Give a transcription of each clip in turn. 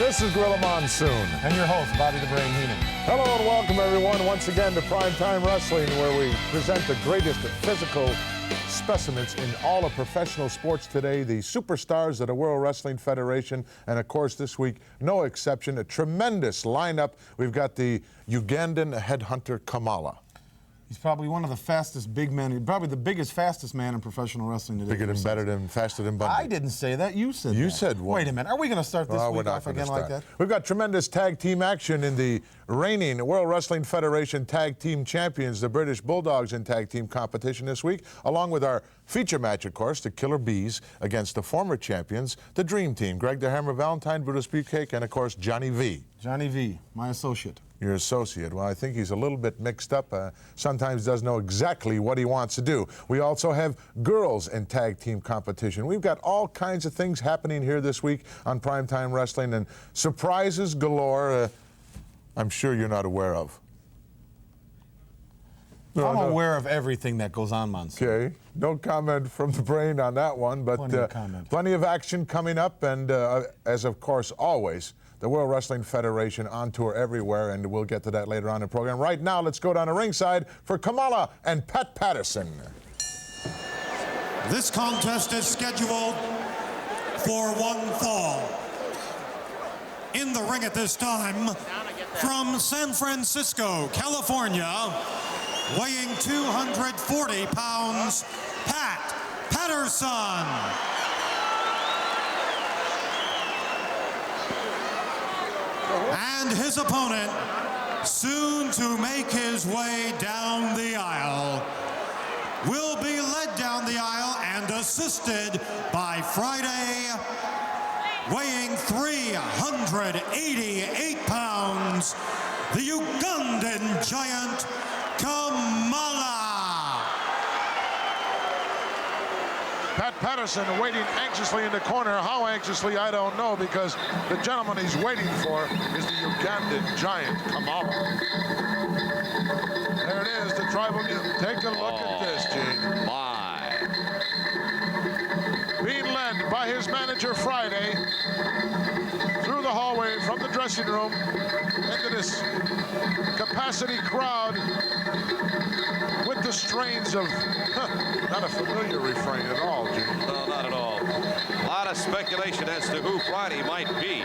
This is Gorilla Monsoon. And your host, Bobby the Brain Heenan. Hello and welcome everyone once again to Prime Time Wrestling, where we present the greatest physical specimens in all of professional sports today, the superstars of the World Wrestling Federation. And of course this week, no exception, a tremendous lineup. We've got the Ugandan headhunter Kamala. He's probably one of the fastest big men, probably the biggest, fastest man in professional wrestling today. Bigger than, better than, faster than Bundy. I didn't say that. You said that. You said what? Wait a minute. Are we going to start this week off again like that? We've got tremendous tag team action in the reigning World Wrestling Federation Tag Team Champions, the British Bulldogs, in tag team competition this week, along with our feature match, of course, the Killer Bees against the former champions, the Dream Team, Greg the Hammer Valentine, Brutus Beefcake, and, of course, Johnny V. Johnny V, my associate. Your associate. Well, I think he's a little bit mixed up. Sometimes doesn't know exactly what he wants to do. We also have girls in tag team competition. We've got all kinds of things happening here this week on Primetime Wrestling, and surprises galore I'm sure you're not aware of. I'm aware of everything that goes on, Monsoon. Okay. No comment from the brain on that one, but plenty of action coming up, and as of course always, the World Wrestling Federation on tour everywhere, and we'll get to that later on in the program. Right now, let's go down to ringside for Kamala and Pat Patterson. This contest is scheduled for one fall. In the ring at this time, from San Francisco, California, weighing 240 pounds, Pat Patterson. And his opponent, soon to make his way down the aisle, will be led down the aisle and assisted by Friday, weighing 388 pounds, the Ugandan giant, Kamala. Pat Patterson waiting anxiously in the corner. How anxiously, I don't know, because the gentleman he's waiting for is the Ugandan giant, Kamala. There it is, the tribal mutant. Take a look at this, Gene. My. Being led by his manager Friday through the hallway from the dressing room into this capacity crowd with the strains of, not a familiar refrain at all, Gene. No, not at all. A lot of speculation as to who Friday might be.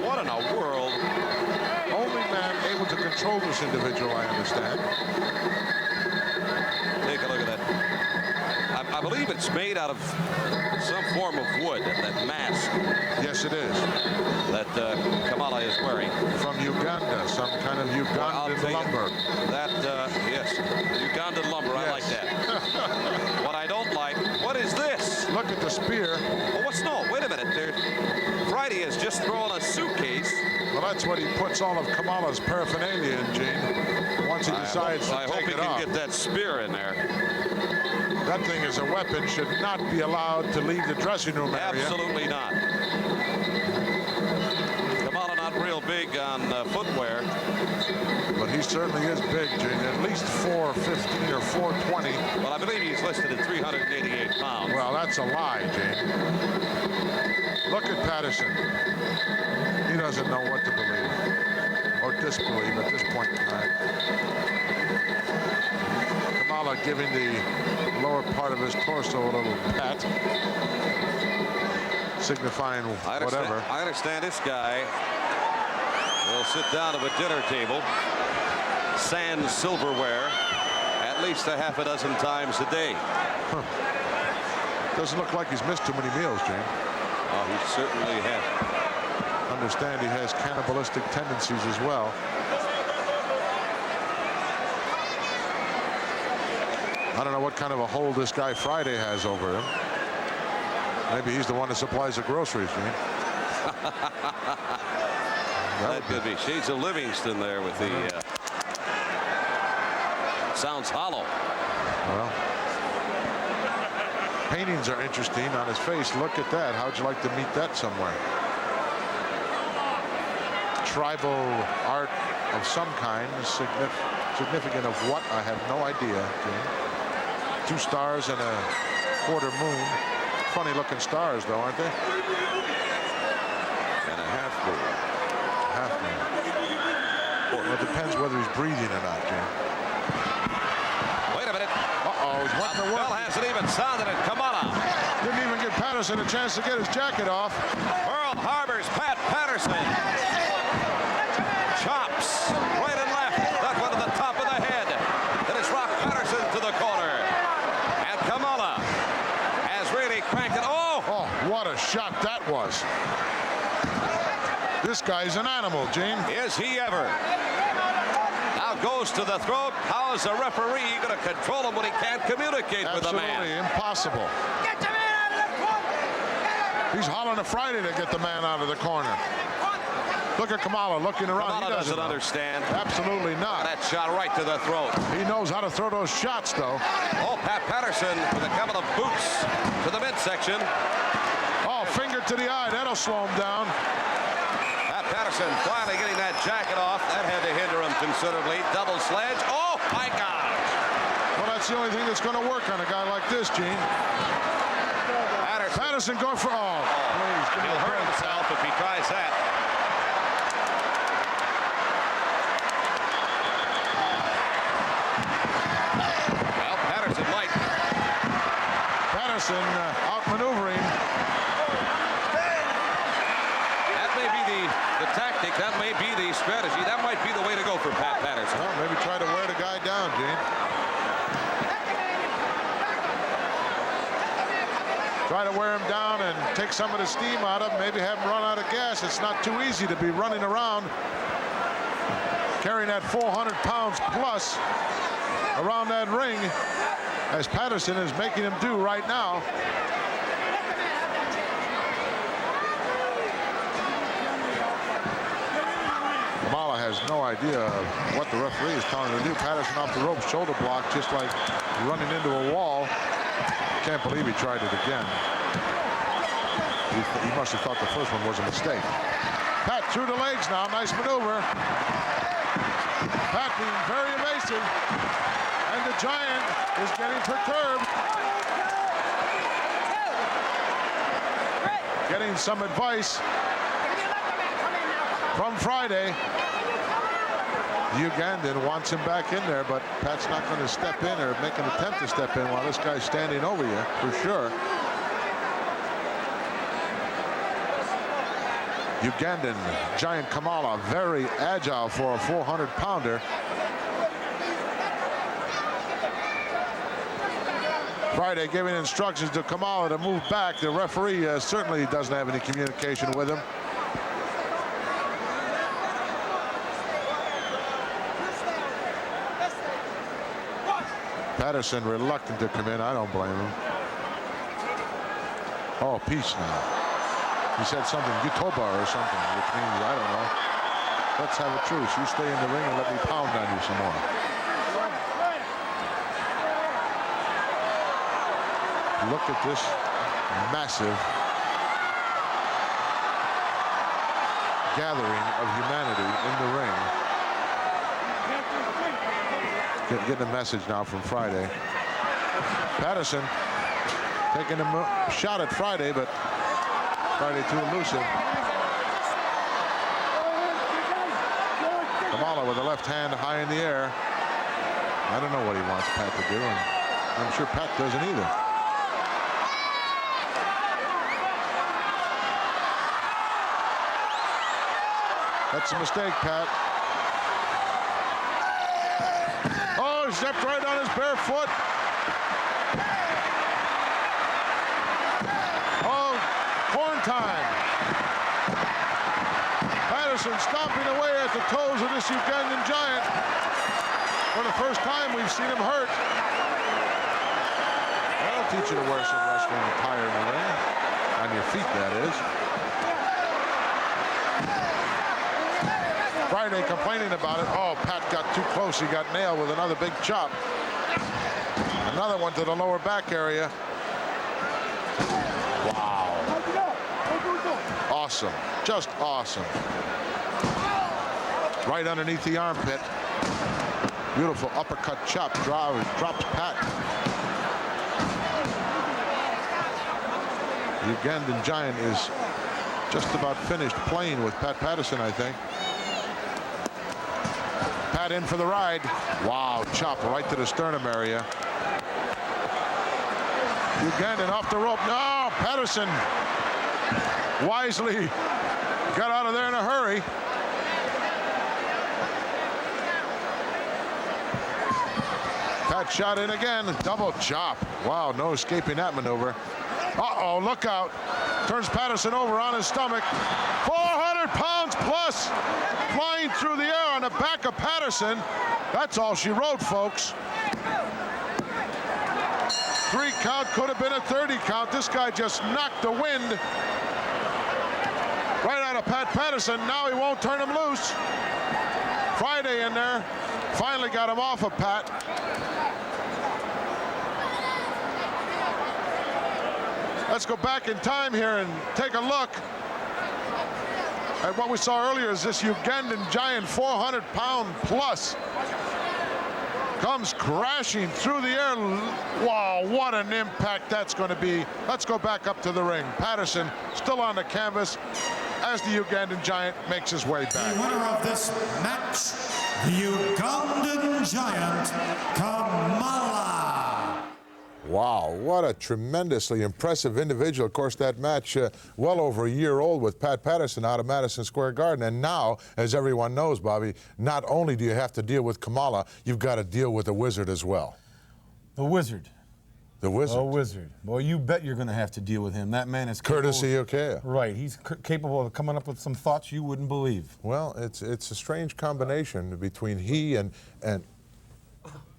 What in a world? Only man able to control this individual, I understand. Take a look at that. I believe it's made out of some form of wood, that mask. Yes, it is. That Kamala is wearing. From Uganda, some kind of Ugandan lumber. That, yes, Ugandan lumber, yes. I like that. What I don't like, what is this? Look at the spear. Well, wait a minute, Friday has just thrown a suitcase. Well, that's what he puts all of Kamala's paraphernalia in, Gene, once he decides to take it off. I hope he can get that spear in there. That thing is a weapon, should not be allowed to leave the dressing room area. Absolutely not. Kamala not real big on footwear. But he certainly is big, Gene. At least 415 or 420. Well, I believe he's listed at 388 pounds. Well, that's a lie, Gene. Look at Patterson. He doesn't know what to believe or disbelieve at this point in time. Kamala giving the lower part of his torso a little pat, signifying whatever. I understand this guy will sit down at a dinner table, sans silverware, at least a half a dozen times a day. Huh. Doesn't look like he's missed too many meals, Gene. Oh, he certainly has. Understand he has cannibalistic tendencies as well. I don't know what kind of a hold this guy Friday has over him. Maybe he's the one that supplies the groceries, Gene. That could be shades of Livingston there with the sounds hollow. Well, paintings are interesting on his face. Look at that. How'd you like to meet that somewhere? Tribal art of some kind, significant of what, I have no idea, Gene. 2 stars and a quarter moon funny-looking stars, though, aren't they? And a half moon. Half moon. Well, it depends whether he's breathing or not, Jim. Wait a minute. Uh-oh, he's wanting to Bell work. hasn't even sounded at Kamala. Didn't even give Patterson a chance to get his jacket off. Pearl Harbor's Pat Patterson. Chops right and left. That one to the top of the head. Then it's Rock Patterson to the corner. And Kamala has really cranked it. Oh! Oh, what a shot that was. This guy's an animal, Gene. Is he ever? Now goes to the throat. How is a referee going to control him when he can't communicate with the man? Absolutely impossible. Get the man out of the corner! He's hollering to Friday to get the man out of the corner. Look at Kamala looking around. Kamala He doesn't know. understand. Absolutely not. That shot right to the throat. He knows how to throw those shots, though. Oh, Pat Patterson with a couple of boots to the midsection. Oh, finger to the eye. That'll slow him down. Pat Patterson finally getting that jacket off. That had to hinder him considerably. Double sledge. Oh, my God. Well, that's the only thing that's going to work on a guy like this, Gene. Patterson going for... Oh, please. Give me He'll a hurt break. himself if he tries that. Well, Patterson might. Patterson outmaneuvering. That may be the tactic. That may be the strategy. That might be the way to go for Pat Patterson. Well, maybe try to wear the guy down, Gene. Try to wear him down and take some of the steam out of him. Maybe have him run out of gas. It's not too easy to be running around carrying that 400 pounds plus around that ring, as Patterson is making him do right now. Kamala has no idea of what the referee is telling him to do. Patterson off the rope, shoulder block, just like running into a wall. Can't believe he tried it again. He must have thought the first one was a mistake. Pat through the legs now. Nice maneuver. Pat being very evasive. And the Giant is getting perturbed. Getting some advice from Friday. The Ugandan wants him back in there, but Pat's not going to step in or make an attempt to step in while this guy's standing over you, for sure. Ugandan Giant Kamala, very agile for a 400-pounder. Friday giving instructions to Kamala to move back. The referee certainly doesn't have any communication with him. Patterson reluctant to come in. I don't blame him. Oh, peace now. He said something, Utoba or something, which means, I don't know. Let's have a truce. You stay in the ring and let me pound on you some more. Look at this massive gathering of humanity in the ring. Getting a message now from Friday. Patterson taking a shot at Friday, but Friday too elusive. Kamala with the left hand high in the air. I don't know what he wants Pat to do, and I'm sure Pat doesn't either. That's a mistake, Pat. Oh, he stepped right on his bare foot. Oh, corn time. Patterson stomping away at the toes of this Ugandan Giant. For the first time, we've seen him hurt. That'll teach you to wear some wrestling attire in the ring. On your feet, that is. Friday complaining about it. Oh, Pat got too close. He got nailed with another big chop. Another one to the lower back area. Wow. Awesome. Just awesome. Right underneath the armpit. Beautiful uppercut chop. Drops Pat. Ugandan giant is just about finished playing with Pat Patterson, I think. Pat in for the ride. Wow, chop right to the sternum area. Ugandan off the rope. No, Patterson wisely got out of there in a hurry. Pat shot in again. Double chop. Wow, no escaping that maneuver. Uh-oh, look out. Turns Patterson over on his stomach. 400 pounds plus flying through the air on the back of Patterson. That's all she wrote, folks. 3 count, could have been a 30 count. This guy just knocked the wind right out of Pat Patterson. Now he won't turn him loose. Friday in there. Finally got him off of Pat. Let's go back in time here and take a look at what we saw earlier. Is this Ugandan giant, 400-pound plus, comes crashing through the air. Wow, what an impact that's going to be. Let's go back up to the ring. Patterson still on the canvas as the Ugandan giant makes his way back. The winner of this match, the Ugandan giant, Kamala. Wow, what a tremendously impressive individual. Of course, that match well over a year old with Pat Patterson out of Madison Square Garden. And now, as everyone knows, Bobby, not only do you have to deal with Kamala, you've got to deal with the Wizard as well. The Wizard. The Wizard. The Wizard. Well, you bet you're going to have to deal with him. That man is capable. Courtesy of Kea. Right. He's capable of coming up with some thoughts you wouldn't believe. Well, it's a strange combination between he and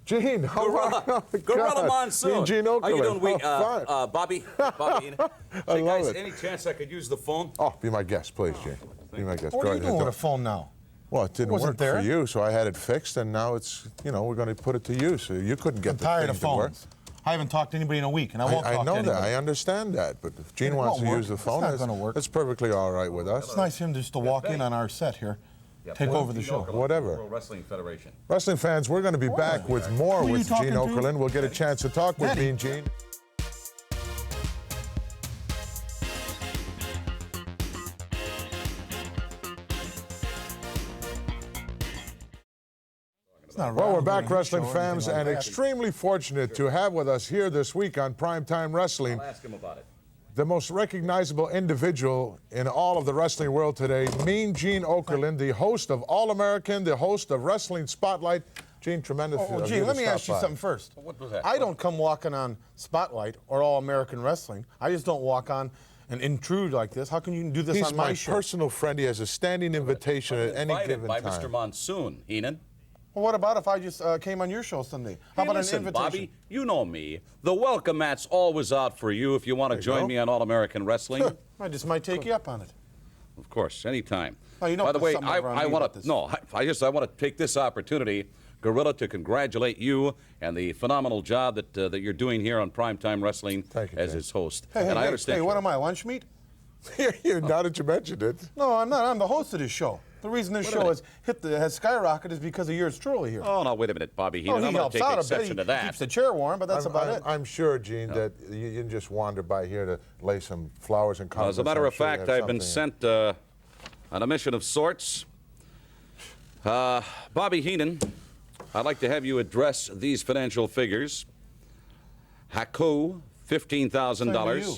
Gene, how are you? Gorilla Monsoon. Gene Okerlund. How you doing, fine. Bobby? Say, I love guys, it. any chance I could use the phone? Oh, be my guest, please, Gene. Be my guest. What Go are you ahead. doing with a phone now? Well, it didn't wasn't work there. for you, so I had it fixed, and now it's, we're going to put it to use. So you couldn't get I'm the tired thing of to work. phones. I haven't talked to anybody in a week, and I won't talk I to know anybody. that. I understand that. But if Gene It wants to won't use the work. phone, It's not gonna work. it's perfectly all right with us. It's nice of him just to walk in on our set here, take over the show. Whatever. World Wrestling Federation. Wrestling fans, we're going to be back with more Who are you with talking Gene to? Okerlund. We'll get a chance to talk with Eddie. me and Gene. Well, we're back, wrestling fans, and extremely fortunate to have with us here this week on Primetime Wrestling I'll ask him about it. the most recognizable individual in all of the wrestling world today, Mean Gene Okerlund, the host of All-American, the host of Wrestling Spotlight. Gene, tremendous. Oh, of you Gene, to let me stop ask you by. something first. What was that? I don't come walking on Spotlight or All American Wrestling. I just don't walk on and intrude like this. How can you do this He's on my my show? personal friend. He has a standing invitation at any Invited given by time. Mr. Monsoon, Heenan. Well, what about if I just came on your show someday? How Hey, about listen, an invitation? Bobby, you know me. The welcome mat's always out for you if you want to join go. me on All-American Wrestling. I just might take you up on it. Of course, anytime. Oh, you don't By the put way, something over on I me want about to this. I want to take this opportunity, Gorilla, to congratulate you and the phenomenal job that you're doing here on Primetime Wrestling Thank you, as James. his host. Hey, and I understand. Hey, what am I, lunch meat? Now that you mentioned it. No, I'm not. I'm the host of this show. The reason this show has skyrocketed is because of yours truly here. Oh, no, wait a minute, Bobby Oh, Heenan. he I'm going helps to take out a bit. exception He to that. keeps the chair warm, but that's about it. I'm sure, Gene, that you didn't just wander by here to lay some flowers and compliments. As a matter I'm of sure you fact, have I've been something. sent on a mission of sorts. Bobby Heenan, I'd like to have you address these financial figures. Haku, Same to $15,000. you.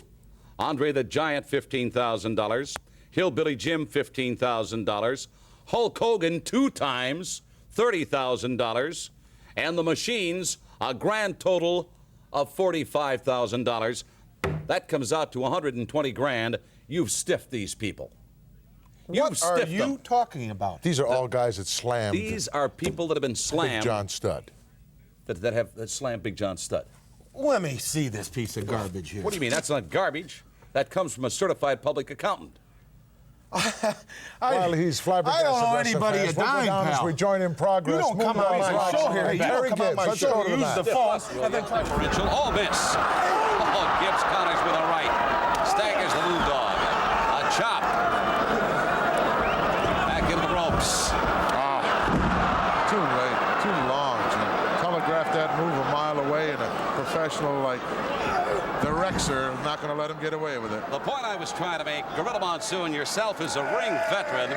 Andre the Giant, $15,000. Hillbilly Jim, $15,000. Hulk Hogan 2 times, $30,000. And the Machines, a grand total of $45,000. That comes out to 120 grand. You've stiffed these people. You've What are stiffed you them. talking about? These are all guys that slammed These are people that have been Big slammed, John Studd. that slammed Big John Studd. Let me see this piece of garbage here. What do you mean? That's not garbage. That comes from a certified public accountant. While he's flabbergasted. I don't owe wrestling anybody fans, a we'll go dime, down as pal. we join in progress. You don't come on Moondog my Rock show Show. here. You Barry don't come on Gibbs, my let's show, go to the use mat. the phone, and then try to... Differential, all miss. Oh, Gibbs counters with a right. Staggers the Moondog. A chop. Back in the ropes. Too late, too long, Gene. Telegraphed that move a mile away, and a professional like the Rexer is not going to let him get away with it. The point I was trying to make, Gorilla Monsoon, yourself is a ring veteran,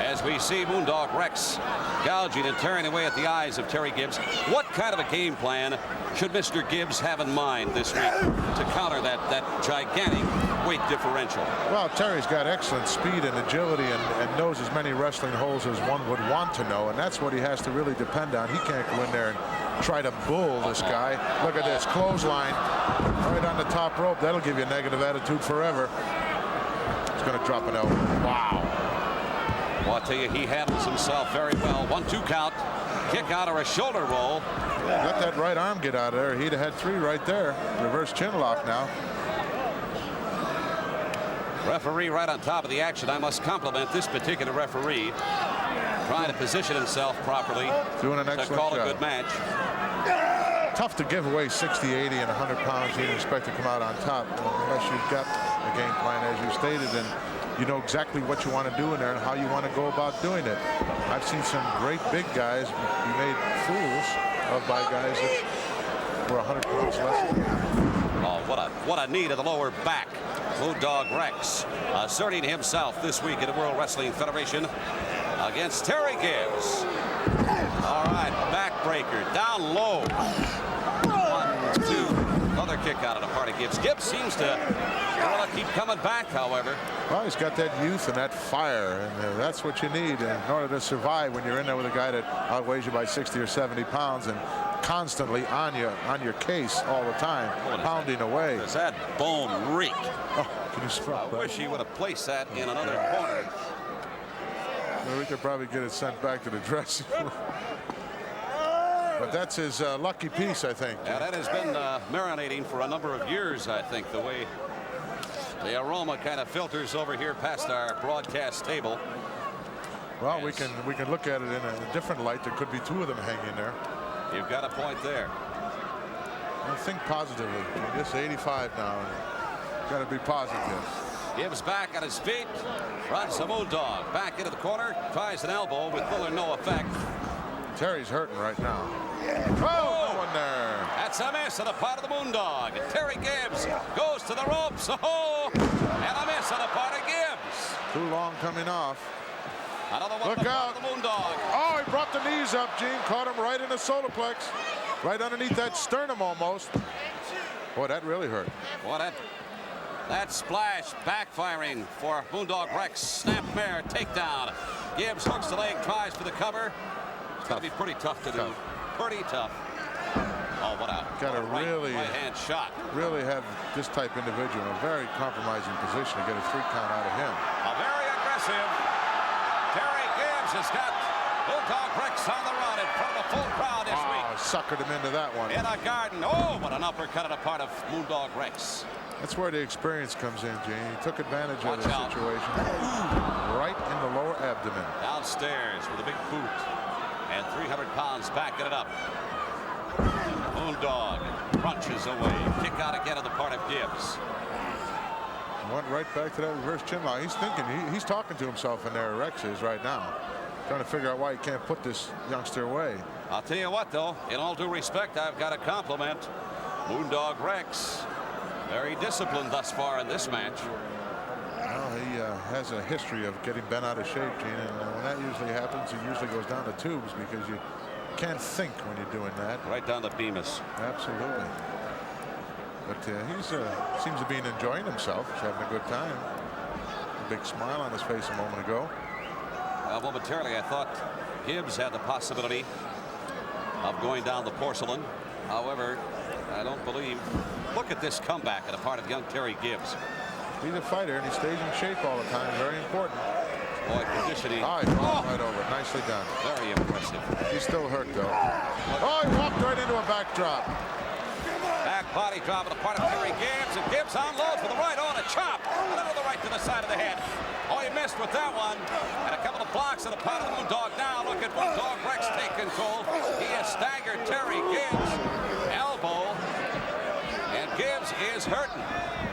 as we see Moondog Rex gouging and tearing away at the eyes of Terry Gibbs. What kind of a game plan should Mr. Gibbs have in mind this week to counter that gigantic weight differential? Well, Terry's got excellent speed and agility and knows as many wrestling holes as one would want to know, and that's what he has to really depend on. He can't go in there and try to bull this guy. Look at this clothesline right on the top rope. That'll give you a negative attitude forever. He's going to drop an elbow. Wow. Well, I'll tell you, he handles himself very well. 1-2 count, kick out or a shoulder roll. Yeah, let that right arm get out of there. He'd have had 3 right there. Reverse chin lock now. Referee right on top of the action. I must compliment this particular referee, trying to position himself properly, doing an excellent to call job. a good match. Tough to give away 60, 80, and 100 pounds. You expect to come out on top unless you've got a game plan, as you stated, and you know exactly what you want to do in there and how you want to go about doing it. I've seen some great big guys be made fools of by guys that were 100 pounds less than them. Oh, what a knee to the lower back. Moondog Rex asserting himself this week in the World Wrestling Federation against Terry Gibbs. All right, backbreaker down low. 1, 2. Another kick out of the part of Gibbs. Gibbs seems to keep coming back, however. Well, he's got that youth and that fire, and that's what you need in order to survive when you're in there with a guy that outweighs you by 60 or 70 pounds and constantly on your case all the time, pounding away. Does that bone reek? Oh, can you stop that? I wish he would have placed that in another corner. Well, we could probably get it sent back to the dressing room. But that's his lucky piece, I think. Yeah, that has been marinating for a number of years, I think, the way the aroma kind of filters over here past our broadcast table. Well, yes. we can look at it in a different light. There could be 2 of them hanging there. You've got a point there. And think positively. It's 85 now. Got to be positive. Gibbs back on his feet, runs the Moondog back into the corner, tries an elbow with little or no effect. Terry's hurting right now. Oh, no one there. That's a miss on the part of the Moondog. Terry Gibbs goes to the ropes. Oh, and a miss on the part of Gibbs. Too long coming off. Another one Look on the out. part of the Moondog. Oh, he brought the knees up, Gene. Caught him right in the solar plex. Right underneath that sternum almost. Boy, that really hurt. Boy, that splash backfiring for Moondog Rex. Snapmare takedown. Gibbs hooks the leg, tries for the cover. It's going to be pretty tough to do. Pretty tough. Oh, what a really right-hand shot. Really have this type individual in a very compromising position to get a 3 count out of him. A very aggressive Terry Gibbs has got Moondog Rex on the run in front of a full crowd this week. Suckered him into that one. In a garden. Oh, what an uppercut on the part of Moondog Rex. That's where the experience comes in, Gene. He took advantage of the out. situation. Right in the lower abdomen. Downstairs with a big boot. And 300 pounds backing it up. Moondog crunches away. Kick out again on the part of Gibbs. Went right back to that reverse chin lock. He's thinking, he's talking to himself in there, Rex is right now. Trying to figure out why he can't put this youngster away. I'll tell you what, though, in all due respect, I've got to compliment Moondog Rex. Very disciplined thus far in this match. Well, he has a history of getting bent out of shape, Gene, and when that usually happens, he usually goes down to tubes because you can't think when you're doing that. Right down to Bemis. Absolutely. But he seems to be enjoying himself. He's having a good time. A big smile on his face a moment ago. Momentarily, I thought Gibbs had the possibility of going down the porcelain. However, I don't believe. Look at this comeback on the part of young Terry Gibbs. He's a fighter, and he stays in shape all the time. Very important. Boy, conditioning. Oh, he brought right over. Nicely done. Very impressive. He's still hurt, though. Oh, he walked right into a backdrop. Back body drop on the part of Terry Gibbs, and Gibbs unloads with the right on a chop. Another right to the side of the head. Oh, he missed with that one. And a couple of blocks on the part of the Moondog. Now look at Moondog Rex take control. He has staggered Terry Gibbs. Elbow. And Gibbs is hurting.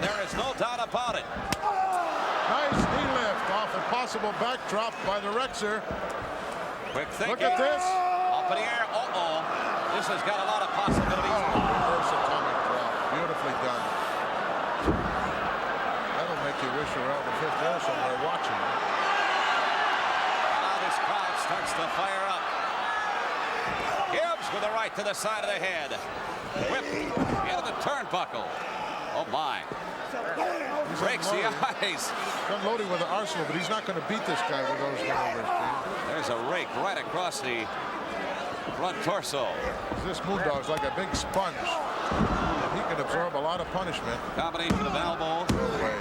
There is no doubt about it. Nice knee lift off a possible backdrop by the Rexer. Quick thinking. Look at this. Up in the air. Uh-oh. This has got a lot of possibilities. Reverse atomic you wish you were out in the fifth row somewhere watching. Now this crowd starts to fire up. Gibbs with a right to the side of the head. Whip into the turnbuckle. Oh my. Breaks the eyes. He's unloading with the arsenal, but he's not going to beat this guy with those maneuvers. There's a rake right across the front torso. This Moondog's like a big sponge. He can absorb a lot of punishment. Combination of elbow. No way.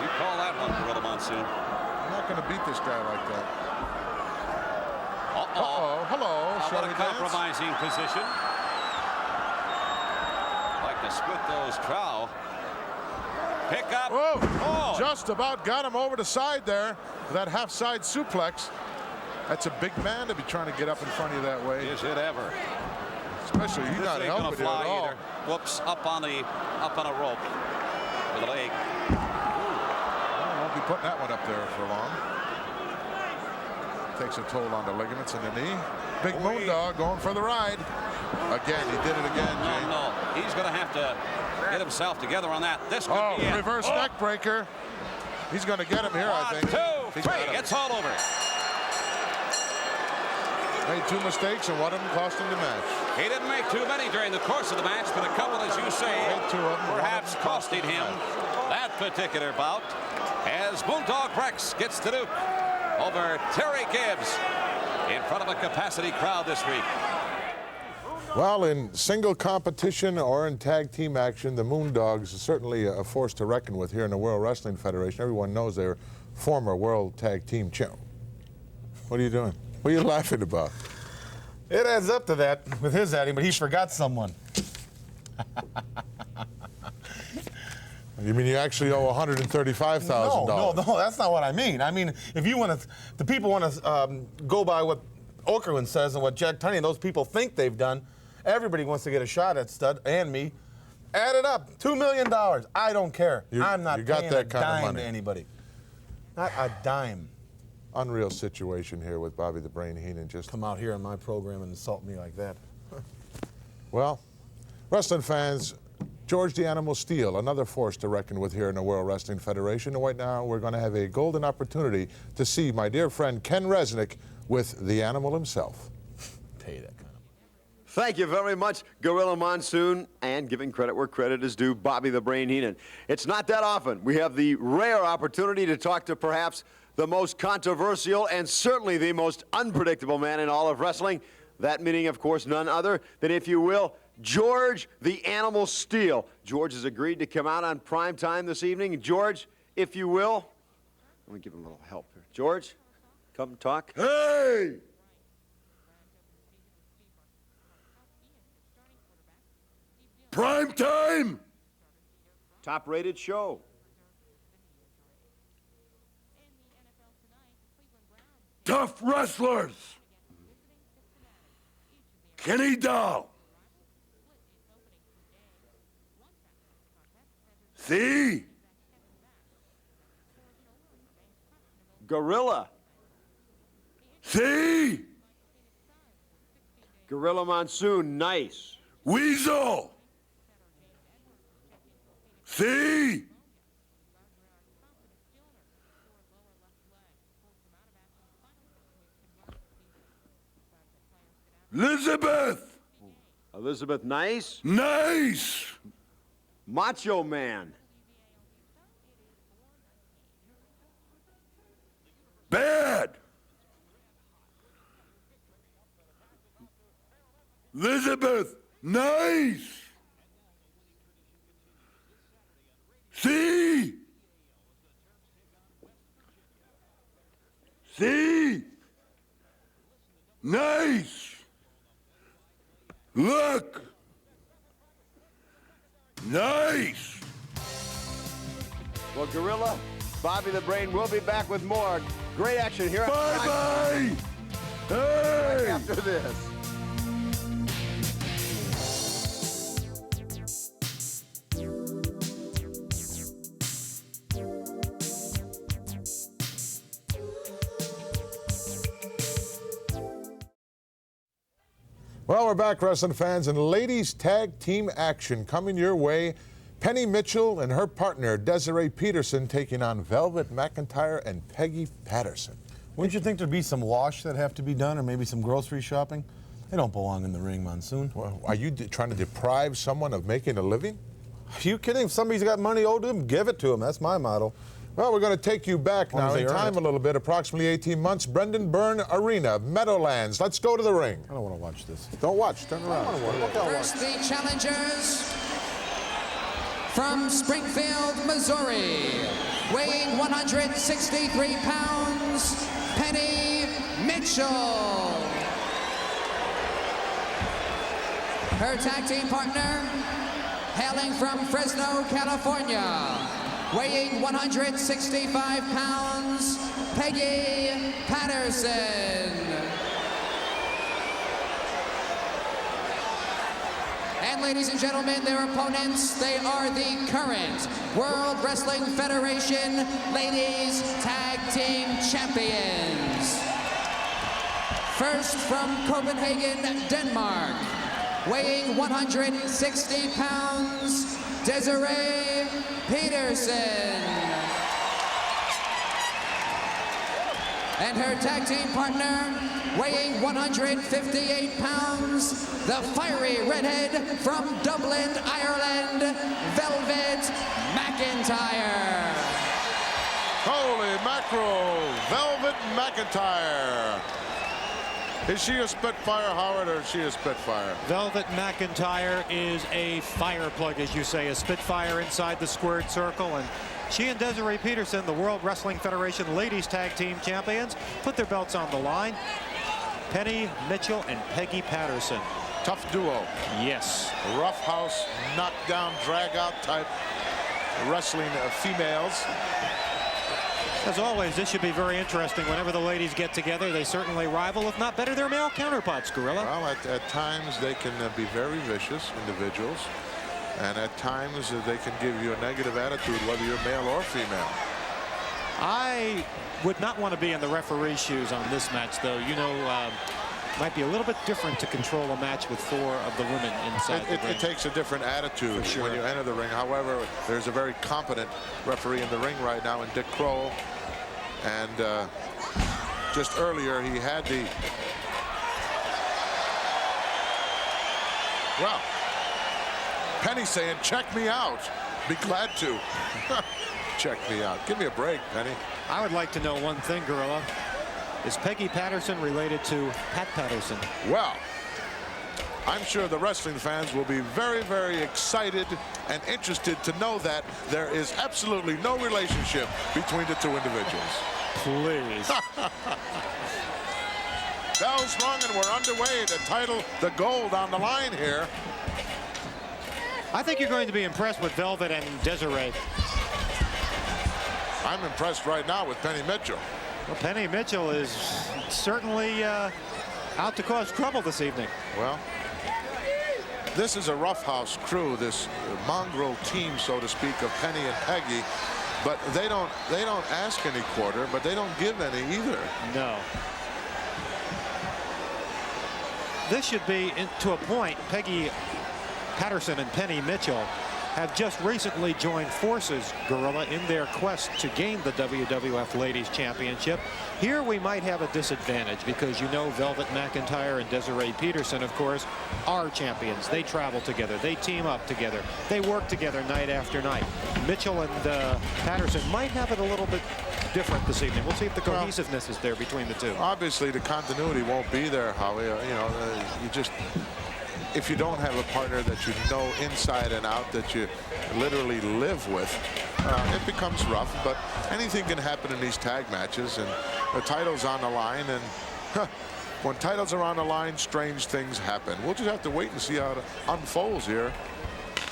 You call that one, Gorilla Monsoon. I'm not going to beat this guy like that. Uh-oh. Hello. How Shall about we a dance? compromising position? Like to split those trow. Pick up. Whoa. Oh. Just about got him over the side there. That half side suplex. That's a big man to be trying to get up in front of you that way. Is it ever? Especially he's This not ain't gonna helping you fly at all. either. Whoops, up on a rope with a leg. I won't be putting that one up there for long. Takes a toll on the ligaments in the knee. Big Moondog going for the ride. Again, he did it again, Jay. No, he's going to have to get himself together on that. This could be it. Reverse neck breaker. He's going to get him here, I think. 1, 2, He's got 3. him. It's all over. Made 2 mistakes, and one of them cost him the match. He didn't make too many during the course of the match, but a couple, as you say, Made 2 of them. perhaps costing him that particular bout as Bulldog Rex gets to Duke over Terry Gibbs in front of a capacity crowd this week. Well, in single competition or in tag team action, the Moondogs are certainly a force to reckon with here in the World Wrestling Federation. Everyone knows they're former World Tag Team champ. What are you doing? What are you laughing about? It adds up to that with his adding, but he forgot someone. You mean you actually owe $135,000? No, that's not what I mean. I mean, if you want to, the people want to go by what Okerlund says and what Jack Tunney and those people think they've done. Everybody wants to get a shot at Stud and me. Add it up, $2 million. I don't care. I'm not paying a dime to anybody. Not a dime. Unreal situation here with Bobby the Brain Heenan. Just Come out here on my program and insult me like that. well, wrestling fans, George the Animal Steele, another force to reckon with here in the World Wrestling Federation. And right now, we're going to have a golden opportunity to see my dear friend Ken Resnick with the animal himself. Pay that kind of money. Thank you very much, Gorilla Monsoon, and giving credit where credit is due, Bobby the Brain Heenan. It's not that often we have the rare opportunity to talk to perhaps the most controversial and certainly the most unpredictable man in all of wrestling. That meaning, of course, none other than, if you will, George the Animal Steele. George has agreed to come out on Prime Time this evening. George, if you will, let me give him a little help here. George, come talk. Hey! Prime Time! Top-rated show. Tough wrestlers. Kenny Doll. See? Gorilla. See? Gorilla Monsoon, nice. Weasel. See? Elizabeth. Elizabeth, nice. Nice. Macho Man. Bad. Elizabeth, nice. See? See? Nice. Look. Nice. Well, Gorilla, Bobby the Brain will be back with more great action here. Bye-bye. Hey. After this. Well, we're back, wrestling fans, and ladies tag team action coming your way. Penny Mitchell and her partner, Desiree Peterson, taking on Velvet McIntyre and Peggy Patterson. Wouldn't you think there'd be some wash that have to be done, or maybe some grocery shopping? They don't belong in the ring, Monsoon. Well, are you trying to deprive someone of making a living? Are you kidding? If somebody's got money owed to them, give it to them. That's my motto. Well, we're going to take you back long now as they in earn time it. a little bit, approximately 18 months. Brendan Byrne Arena, Meadowlands. Let's go to the ring. I don't want to watch this. Don't watch. Turn around. First, the challengers from Springfield, Missouri, weighing 163 pounds, Penny Mitchell. Her tag team partner, hailing from Fresno, California, weighing 165 pounds, Peggy Patterson. And ladies and gentlemen, their opponents, they are the current World Wrestling Federation Ladies Tag Team Champions. First from Copenhagen, Denmark, weighing 160 pounds, Desiree Peterson. And her tag team partner, weighing 158 pounds, the fiery redhead from Dublin, Ireland, Velvet McIntyre. Holy mackerel, Velvet McIntyre. Is she a Spitfire, Howard, or is she a Spitfire? Velvet McIntyre is a fire plug, as you say, a Spitfire inside the squared circle. And she and Desiree Peterson, the World Wrestling Federation Ladies Tag Team Champions, put their belts on the line. Penny Mitchell and Peggy Patterson. Tough duo. Yes. Roughhouse, knockdown, drag-out type wrestling females. As always, this should be very interesting. Whenever the ladies get together, they certainly rival, if not better, their male counterparts, Gorilla. Well, at times they can be very vicious individuals, and at times they can give you a negative attitude, whether you're male or female. I would not want to be in the referee's shoes on this match, though. You know, might be a little bit different to control a match with 4 of the women inside the ring. It takes a different attitude when you enter the ring. However, there's a very competent referee in the ring right now in Dick Kroll. And just earlier, he had the... Well, Penny saying, check me out. Be glad to. Check me out. Give me a break, Penny. I would like to know one thing, Gorilla. Is Peggy Patterson related to Pat Patterson? Well, I'm sure the wrestling fans will be very, very excited and interested to know that there is absolutely no relationship between the 2 individuals. Please. Bells rung and we're underway. The title, the gold on the line here. I think you're going to be impressed with Velvet and Desiree. I'm impressed right now with Penny Mitchell. Well, Penny Mitchell is certainly out to cause trouble this evening. Well, this is a roughhouse crew, this mongrel team, so to speak, of Penny and Peggy. But they don't ask any quarter, but they don't give any either. No. This should be, to a point, Peggy Patterson and Penny Mitchell have just recently joined forces, Gorilla, in their quest to gain the WWF Ladies Championship. Here we might have a disadvantage because you know Velvet McIntyre and Desiree Peterson, of course, are champions. They travel together. They team up together. They work together night after night. Mitchell and Patterson might have it a little bit different this evening. We'll see if the cohesiveness is there between the 2. Obviously, the continuity won't be there, Howie. You know, you just... If you don't have a partner that you know inside and out, that you literally live with, it becomes rough. But anything can happen in these tag matches, and the title's on the line. And when titles are on the line, strange things happen. We'll just have to wait and see how it unfolds here.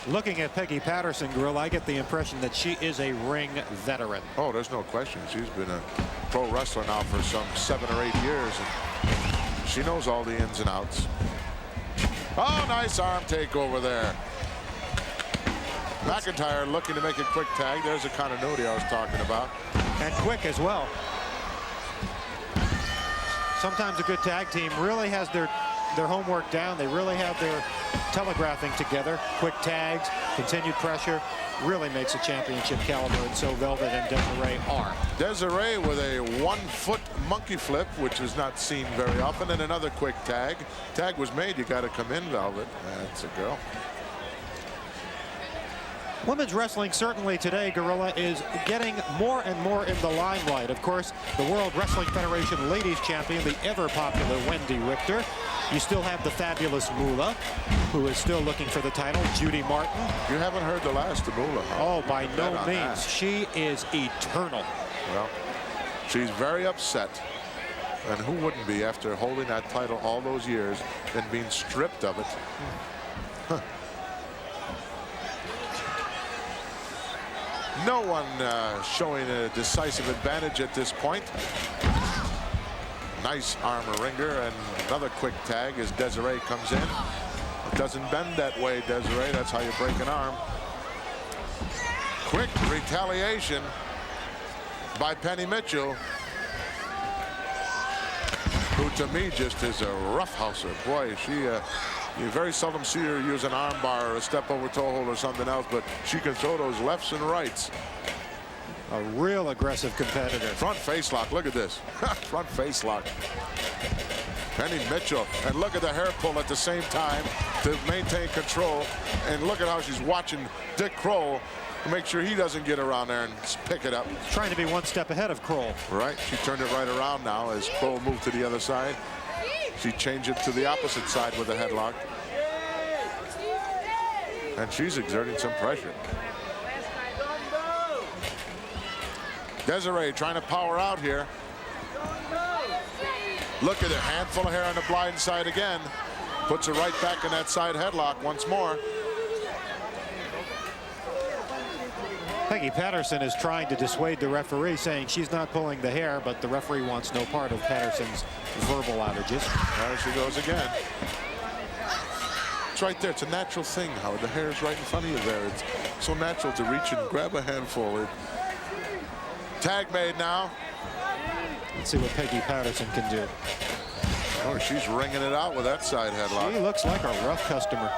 Looking at Peggy Patterson, Grill, I get the impression that she is a ring veteran. Oh, there's no question. She's been a pro wrestler now for some 7 or 8 years, and she knows all the ins and outs. Oh, nice arm takeover there. McIntyre looking to make a quick tag. There's the continuity I was talking about. And quick as well. Sometimes a good tag team really has their their homework down. They really have their telegraphing together. Quick tags, continued pressure, really makes a championship caliber, and so Velvet and Desiree are. Desiree with a 1-foot monkey flip, which is not seen very often, and another quick tag. Tag was made. You got to come in, Velvet. That's a girl. Women's wrestling certainly today, Gorilla, is getting more and more in the limelight. Of course, the World Wrestling Federation Ladies Champion, the ever-popular Wendy Richter. You still have the fabulous Moolah, who is still looking for the title, Judy Martin. You haven't heard the last of Moolah, huh? Oh, by no means. That. She is eternal. Well, she's very upset. And who wouldn't be after holding that title all those years and being stripped of it? Huh. No one showing a decisive advantage at this point. Nice armor ringer, and another quick tag as Desiree comes in. It doesn't bend that way, Desiree. That's how you break an arm. Quick retaliation by Penny Mitchell, who to me just is a roughhouser. Boy, you very seldom see her use an arm bar or a step over toe hold or something else, but she can throw those lefts and rights. A real aggressive competitor. Front face lock. Look at this. Front face lock. Penny Mitchell. And look at the hair pull at the same time to maintain control. And look at how she's watching Dick Kroll to make sure he doesn't get around there and pick it up. Trying to be one step ahead of Kroll. Right. She turned it right around now as Kroll moved to the other side. She changed it to the opposite side with a headlock. And she's exerting some pressure. Desiree trying to power out here. Look at it, handful of hair on the blind side again. Puts her right back in that side headlock once more. Peggy Patterson is trying to dissuade the referee, saying she's not pulling the hair, but the referee wants no part of Patterson's verbal outages. There she goes again. It's right there. It's a natural thing, Howard. The hair is right in front of you there. It's so natural to reach and grab a handful. Tag made now. Let's see what Peggy Patterson can do. Oh, she's ringing it out with that side headlock. She looks like a rough customer.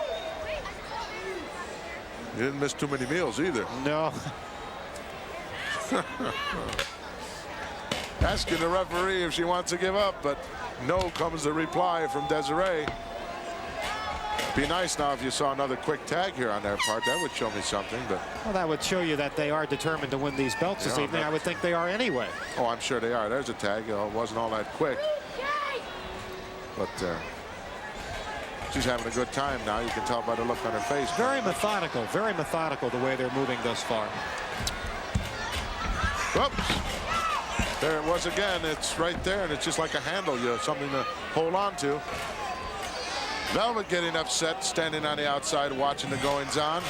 You didn't miss too many meals either. No. Asking the referee if she wants to give up, but no comes the reply from Desiree. Be nice now if you saw another quick tag here on their part. That would show me something, but... Well, that would show you that they are determined to win these belts this evening. I would think they are anyway. Oh, I'm sure they are. There's a tag. It wasn't all that quick. But she's having a good time now. You can tell by the look on her face. Very methodical the way they're moving thus far. Whoops. There it was again. It's right there, and it's just like a handle. You have something to hold on to. Velvet getting upset, standing on the outside watching the goings-on.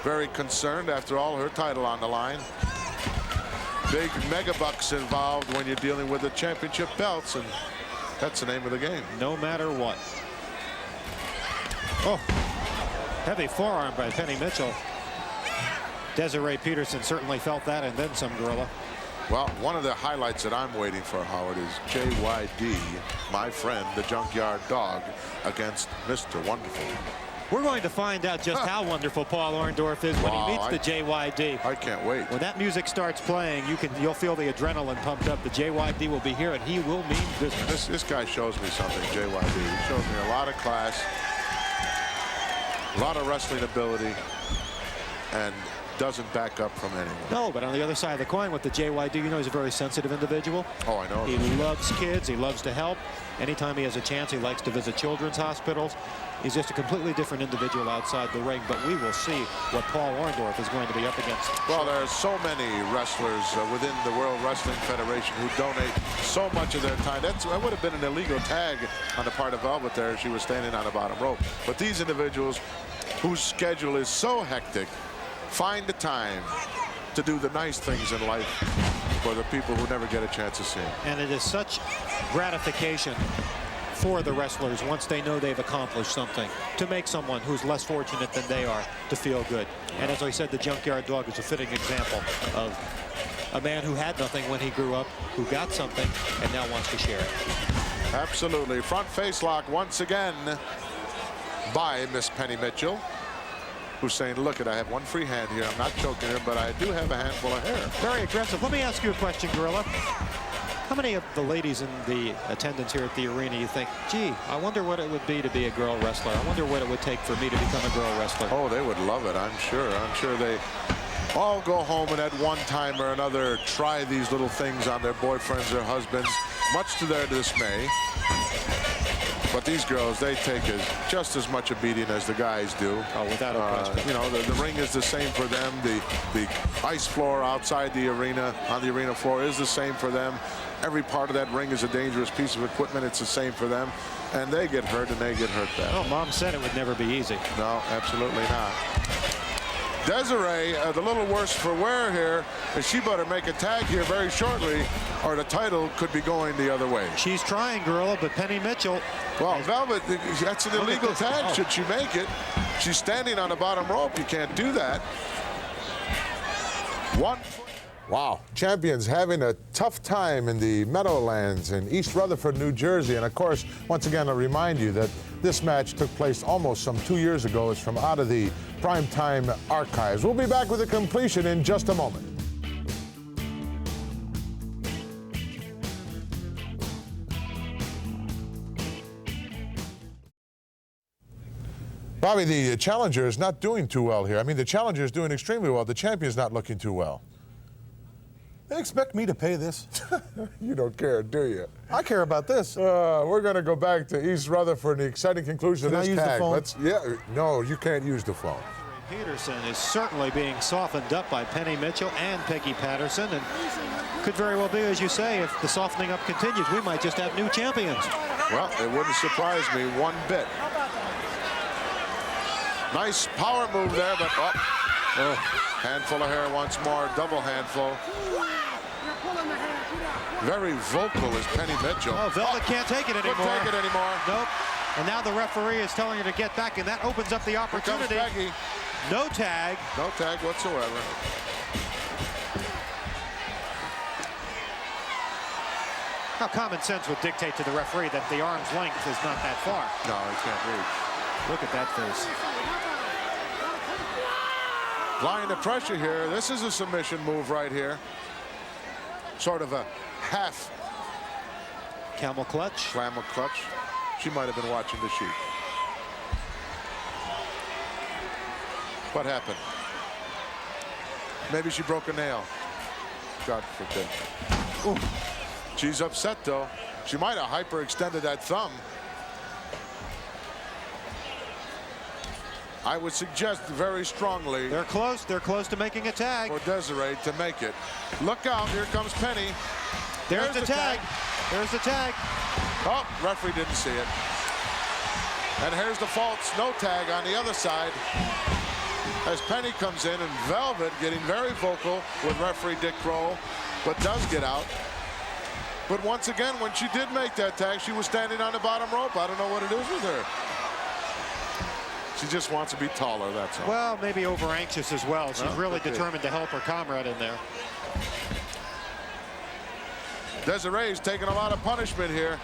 Very concerned after all, her title on the line. Big mega bucks involved when you're dealing with the championship belts, and that's the name of the game. No matter what. Oh, heavy forearm by Penny Mitchell. Desiree Peterson certainly felt that, and then some, Gorilla. Well, one of the highlights that I'm waiting for, Howard, is JYD, my friend, the Junkyard Dog, against Mr. Wonderful. We're going to find out just how wonderful Paul Orndorff is when he meets the JYD. I can't wait. When that music starts playing, you'll feel the adrenaline pumped up. The JYD will be here, and he will mean business. This guy shows me something, JYD. He shows me a lot of class, a lot of wrestling ability, and doesn't back up from anyone. No, but on the other side of the coin with the JYD, you know, he's a very sensitive individual. Oh, I know. He loves kids. He loves to help. Anytime he has a chance, he likes to visit children's hospitals. He's just a completely different individual outside the ring, but we will see what Paul Orndorff is going to be up against. Well, there are so many wrestlers within the World Wrestling Federation who donate so much of their time. That would have been an illegal tag on the part of Velvet there. She was standing on the bottom rope. But these individuals whose schedule is so hectic find the time to do the nice things in life for the people who never get a chance to see them. And it is such gratification for the wrestlers once they know they've accomplished something, to make someone who's less fortunate than they are to feel good. And as I said, the Junkyard Dog is a fitting example of a man who had nothing when he grew up, who got something and now wants to share it. Absolutely. Front face lock once again by Miss Penny Mitchell, who's saying, look, I have one free hand here. I'm not choking her, but I do have a handful of hair. Very aggressive. Let me ask you a question, Gorilla. How many of the ladies in the attendance here at the arena you think, gee, I wonder what it would be to be a girl wrestler? I wonder what it would take for me to become a girl wrestler. Oh, they would love it, I'm sure. I'm sure they all go home and at one time or another try these little things on their boyfriends or husbands, much to their dismay. But these girls, they take just as much a beating as the guys do. Oh, without a question. You know, the ring is the same for them. The ice floor outside the arena, on the arena floor, is the same for them. Every part of that ring is a dangerous piece of equipment. It's the same for them. And they get hurt, and they get hurt bad. Oh, Mom said it would never be easy. No, absolutely not. Desiree, the little worse for wear here, is she better make a tag here very shortly, or the title could be going the other way. She's trying, Gorilla, but Penny Mitchell. Well, Velvet, that's an illegal tag should she make it. She's standing on the bottom rope. You can't do that. Wow, champions having a tough time in the Meadowlands in East Rutherford, New Jersey. And of course, once again, I'll remind you that this match took place almost some 2 years ago. It's from out of the Prime Time archives. We'll be back with the completion in just a moment. Bobby, the challenger is not doing too well here. I mean, the challenger is doing extremely well. The champion's not looking too well. They expect me to pay this? You don't care, do you? I care about this. We're going to go back to East Rutherford, the exciting conclusion of this Can I use tag. the phone? No, you can't use the phone. Peterson is certainly being softened up by Penny Mitchell and Peggy Patterson, and could very well be, as you say, if the softening up continues, we might just have new champions. Well, it wouldn't surprise me one bit. Nice power move there, but handful of hair once more, double handful. Very vocal is Penny Mitchell. Oh, Velvet can't take it anymore. Can't take it anymore. Nope. And now the referee is telling her to get back, and that opens up the opportunity. Here comes Peggy. No tag. No tag whatsoever. Now, common sense would dictate to the referee that the arm's length is not that far. No, he can't reach. Look at that face. Applying the pressure here. This is a submission move right here. Sort of a half camel clutch. Camel clutch. She might have been watching the sheet. What happened? Maybe she broke a nail. God forbid. Ooh. She's upset though. She might have hyperextended that thumb. I would suggest very strongly. They're close to making a tag. For Desiree to make it. Look out, here comes Penny. There's the tag. There's the tag. Oh, referee didn't see it. And here's the false no tag on the other side. As Penny comes in, and Velvet getting very vocal with referee Dick Kroll, but does get out. But once again, when she did make that tag, she was standing on the bottom rope. I don't know what it is with her. She just wants to be taller, that's all. Well, maybe over anxious as well. She's really determined to help her comrade in there. Desiree's taking a lot of punishment here.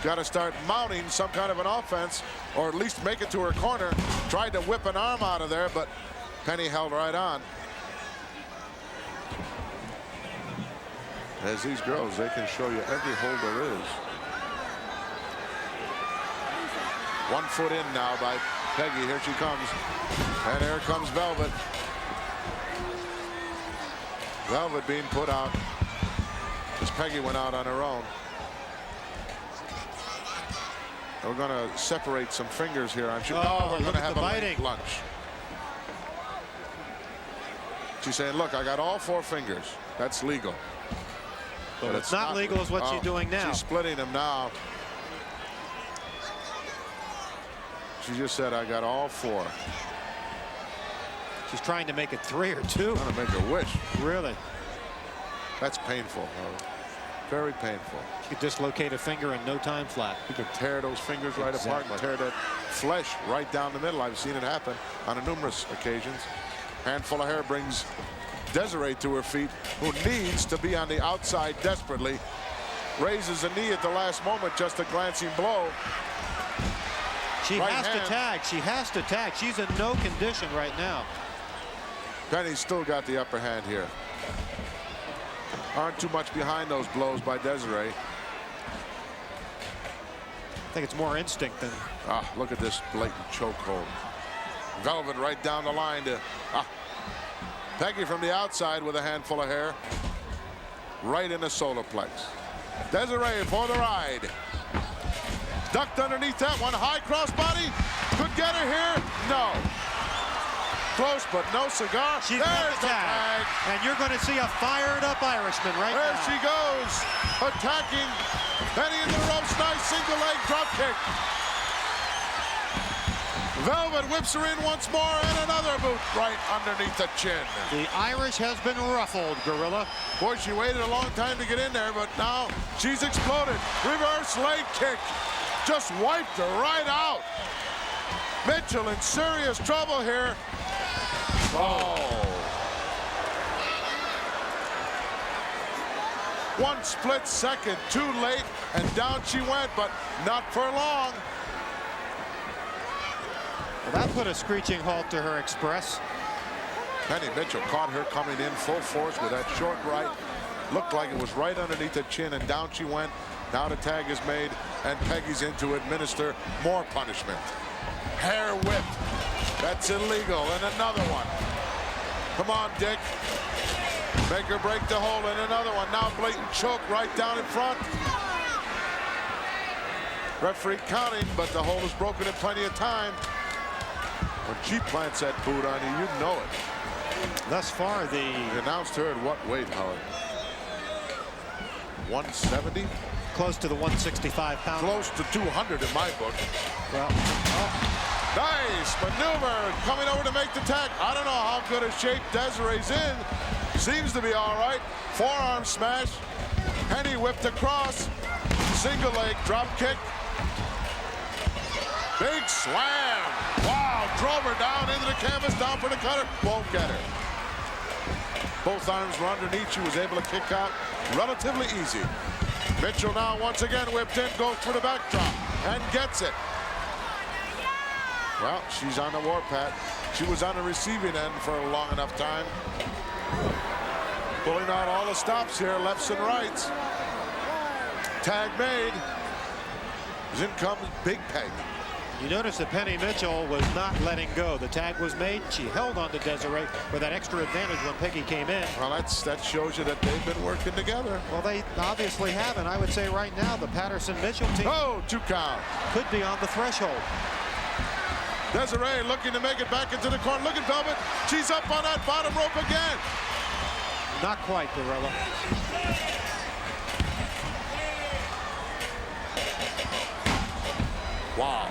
Got to start mounting some kind of an offense, or at least make it to her corner. Tried to whip an arm out of there, but Penny held right on. As these girls, they can show you every hold there is. 1 foot in now by Peggy. Here she comes. And here comes Velvet. Velvet being put out as Peggy went out on her own. We're going to separate some fingers here. I'm sure we're going to have a late lunch. She's saying, look, I got all 4 fingers. That's legal. But it's not legal is what she's doing now. She's splitting them now. She just said, I got all 4. She's trying to make it 3 or 2. Trying to make a wish. Really? That's painful. Very painful. She could dislocate a finger in no time flat. You could tear those fingers right apart and tear that flesh right down the middle. I've seen it happen on numerous occasions. Handful of hair brings Desiree to her feet, who needs to be on the outside desperately. raises a knee at the last moment, just a glancing blow. She Right has hand. to tag. She has to tag. She's in no condition right now. Penny's still got the upper hand here. Aren't too much behind those blows by Desiree. I think it's more instinct than. Ah, look at this blatant chokehold. Velvet right down the line to Peggy from the outside with a handful of hair. Right in the solar plex. Desiree for the ride. Ducked underneath that one. High crossbody. Could get her here. No. Close, but no cigar. She's got the tag. And you're going to see a fired-up Irishman right there now. She goes. Attacking. Penny in the ropes. Nice single leg drop kick. Velvet whips her in once more, and another boot right underneath the chin. The Irish has been ruffled, Gorilla. Boy, she waited a long time to get in there, but now she's exploded. Reverse leg kick. Just wiped her right out. Mitchell in serious trouble here. Oh. One split second too late, and down she went, but not for long. Well, that put a screeching halt to her express. Penny Mitchell caught her coming in full force with that short right. Looked like it was right underneath the chin, and down she went. Now the tag is made, and Peggy's in to administer more punishment. Hair whip. That's illegal, and another one. Come on, Dick. Make her break the hold, and another one. Now blatant choke right down in front. Referee counting, but the hold is broken in plenty of time. When she plants that boot on you, you know it. Thus far, the announced her at what weight, Howard? 170? Close to the 165 pound. Close to 200 in my book. Well, nice maneuver coming over to make the tag. I don't know how good a shape Desiree's in. Seems to be all right. Forearm smash. Penny whipped across. Single leg drop kick. Big slam. Wow, drove her down into the canvas, down for the cutter. Won't get her. Both arms were underneath. She was able to kick out relatively easy. Mitchell now once again whipped in, goes for the backdrop, and gets it. Well, she's on the warpath. She was on the receiving end for a long enough time. Pulling out all the stops here, lefts and rights. Tag made. In comes Big Peg. You notice that Penny Mitchell was not letting go. The tag was made. She held on to Desiree for that extra advantage when Peggy came in. Well, that shows you that they've been working together. Well, they obviously haven't. I would say right now the Patterson-Mitchell team 2 count. Could be on the threshold. Desiree looking to make it back into the corner. Look at Velvet. She's up on that bottom rope again. Not quite, Gorilla. Wow.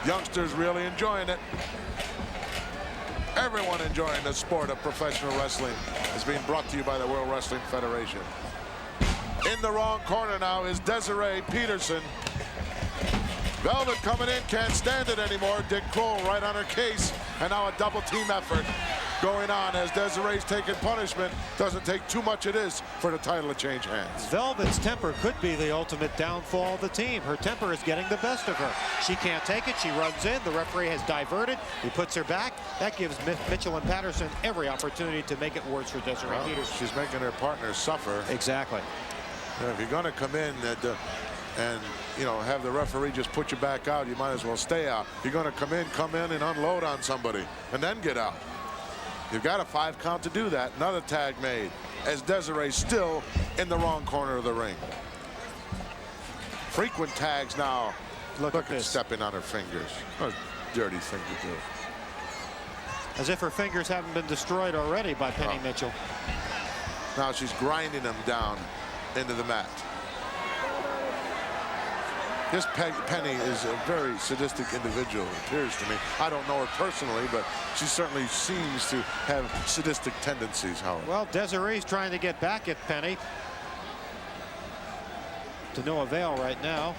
Youngsters really enjoying it. Everyone enjoying the sport of professional wrestling is being brought to you by the World Wrestling Federation. In the wrong corner now is Desiree Peterson. Velvet coming in, can't stand it anymore. Dick Kroll right on her case, and now a double team effort going on as Desiree's taking punishment. Doesn't take too much of this for the title to change hands. Velvet's temper could be the ultimate downfall of the team. Her temper is getting the best of her. She can't take it. She runs in. The referee has diverted. He puts her back. That gives Mitchell and Patterson every opportunity to make it worse for Desiree Peterson. She's making her partner suffer. Exactly. If you're going to come in and you know, have the referee just put you back out, you might as well stay out. You're going to come in and unload on somebody and then get out. You've got a 5 count to do that. Another tag made as Desiree's still in the wrong corner of the ring. Frequent tags now. Look at this. Stepping on her fingers. What a dirty thing to do. As if her fingers haven't been destroyed already by Penny Mitchell. Now she's grinding them down into the mat. This Penny is a very sadistic individual, it appears to me. I don't know her personally, but she certainly seems to have sadistic tendencies, Howard. Well, Desiree's trying to get back at Penny. To no avail right now.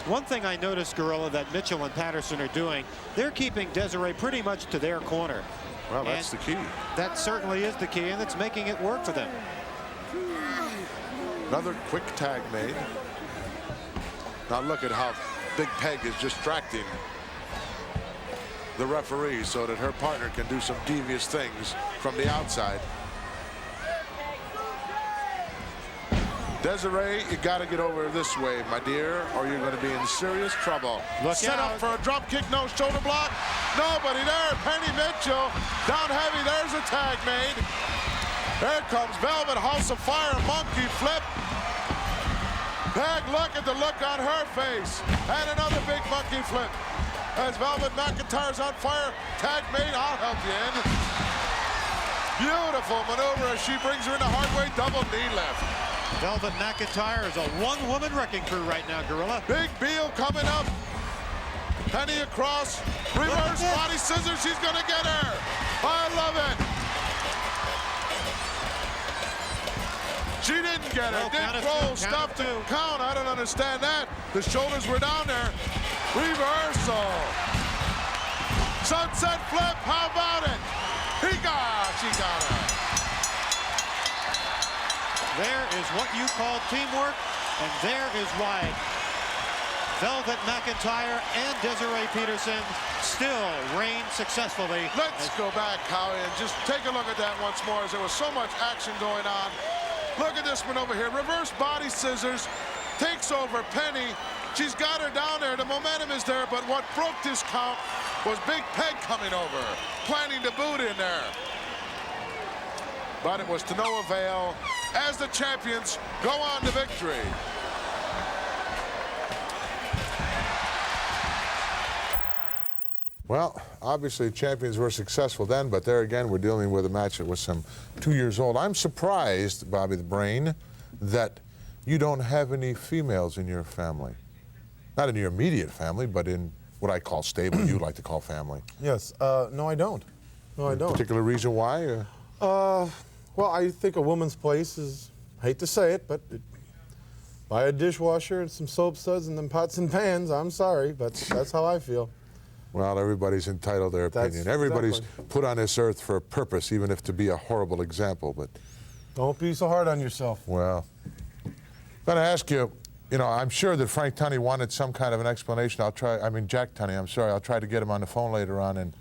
One thing I noticed, Gorilla, that Mitchell and Patterson are doing, they're keeping Desiree pretty much to their corner. Well, that's the key. That certainly is the key, and it's making it work for them. Another quick tag made. Now look at how Big Peg is distracting the referee so that her partner can do some devious things from the outside. Desiree, you got to get over this way, my dear, or you're going to be in serious trouble. Set up for a drop kick, no shoulder block. Nobody there. Penny Mitchell down heavy. There's a tag made. There comes Velvet House of Fire, monkey flip. Peg, look at the look on her face. And another big monkey flip. As Velvet McIntyre's on fire. Tag made, I'll help you in. Beautiful maneuver as she brings her in the hard way, double knee lift. Velvet McIntyre is a one-woman wrecking crew right now, Gorilla. Big Beal coming up. Penny across. Reverse body scissors. She's going to get her. I love it. She didn't get her. Dick Roll stopped to count. I don't understand that. The shoulders were down there. Reversal. Sunset flip. How about it? She got her. There is what you call teamwork, and there is why Velvet McIntyre and Desiree Peterson still reign successfully. Let's go back, Howie, and just take a look at that once more, as there was so much action going on. Look at this one over here. Reverse body scissors, takes over Penny. She's got her down there. The momentum is there, but what broke this count was Big Peg coming over, planning to boot in there. But it was to no avail as the champions go on to victory. Well, obviously the champions were successful then, but there again we're dealing with a match that was some 2 years old. I'm surprised, Bobby the Brain, that you don't have any females in your family. Not in your immediate family, but in what I call stable, you like to call family. Yes. No, I don't. No, I don't. Particular reason why? Well, I think a woman's place is, I hate to say it, but buy a dishwasher and some soap suds and then pots and pans. I'm sorry, but that's how I feel. Well, everybody's entitled to their opinion. Everybody's put on this earth for a purpose, even if to be a horrible example. But don't be so hard on yourself. Well, I'm going to ask you, you know, I'm sure that Frank Tunney wanted some kind of an explanation. Jack Tunney, I'm sorry. I'll try to get him on the phone later on and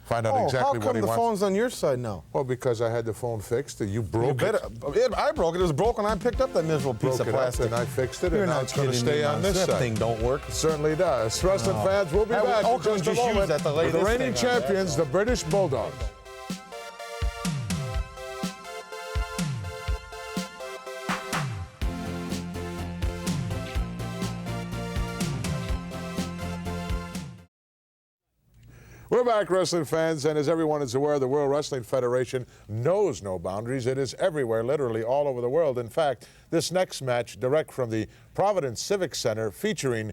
find out exactly what he wants. How come the phone's on your side now? Well, because I had the phone fixed. You broke it. I broke it. It was broken. I picked up that miserable piece of plastic. And I fixed it, and now it's going to stay on this side. That thing don't work. It certainly does. Wrestling fans, we'll be back in just a moment with the reigning champions, the British Bulldogs. We're back, wrestling fans, and as everyone is aware, the World Wrestling Federation knows no boundaries. It is everywhere, literally all over the world. In fact, this next match, direct from the Providence Civic Center, featuring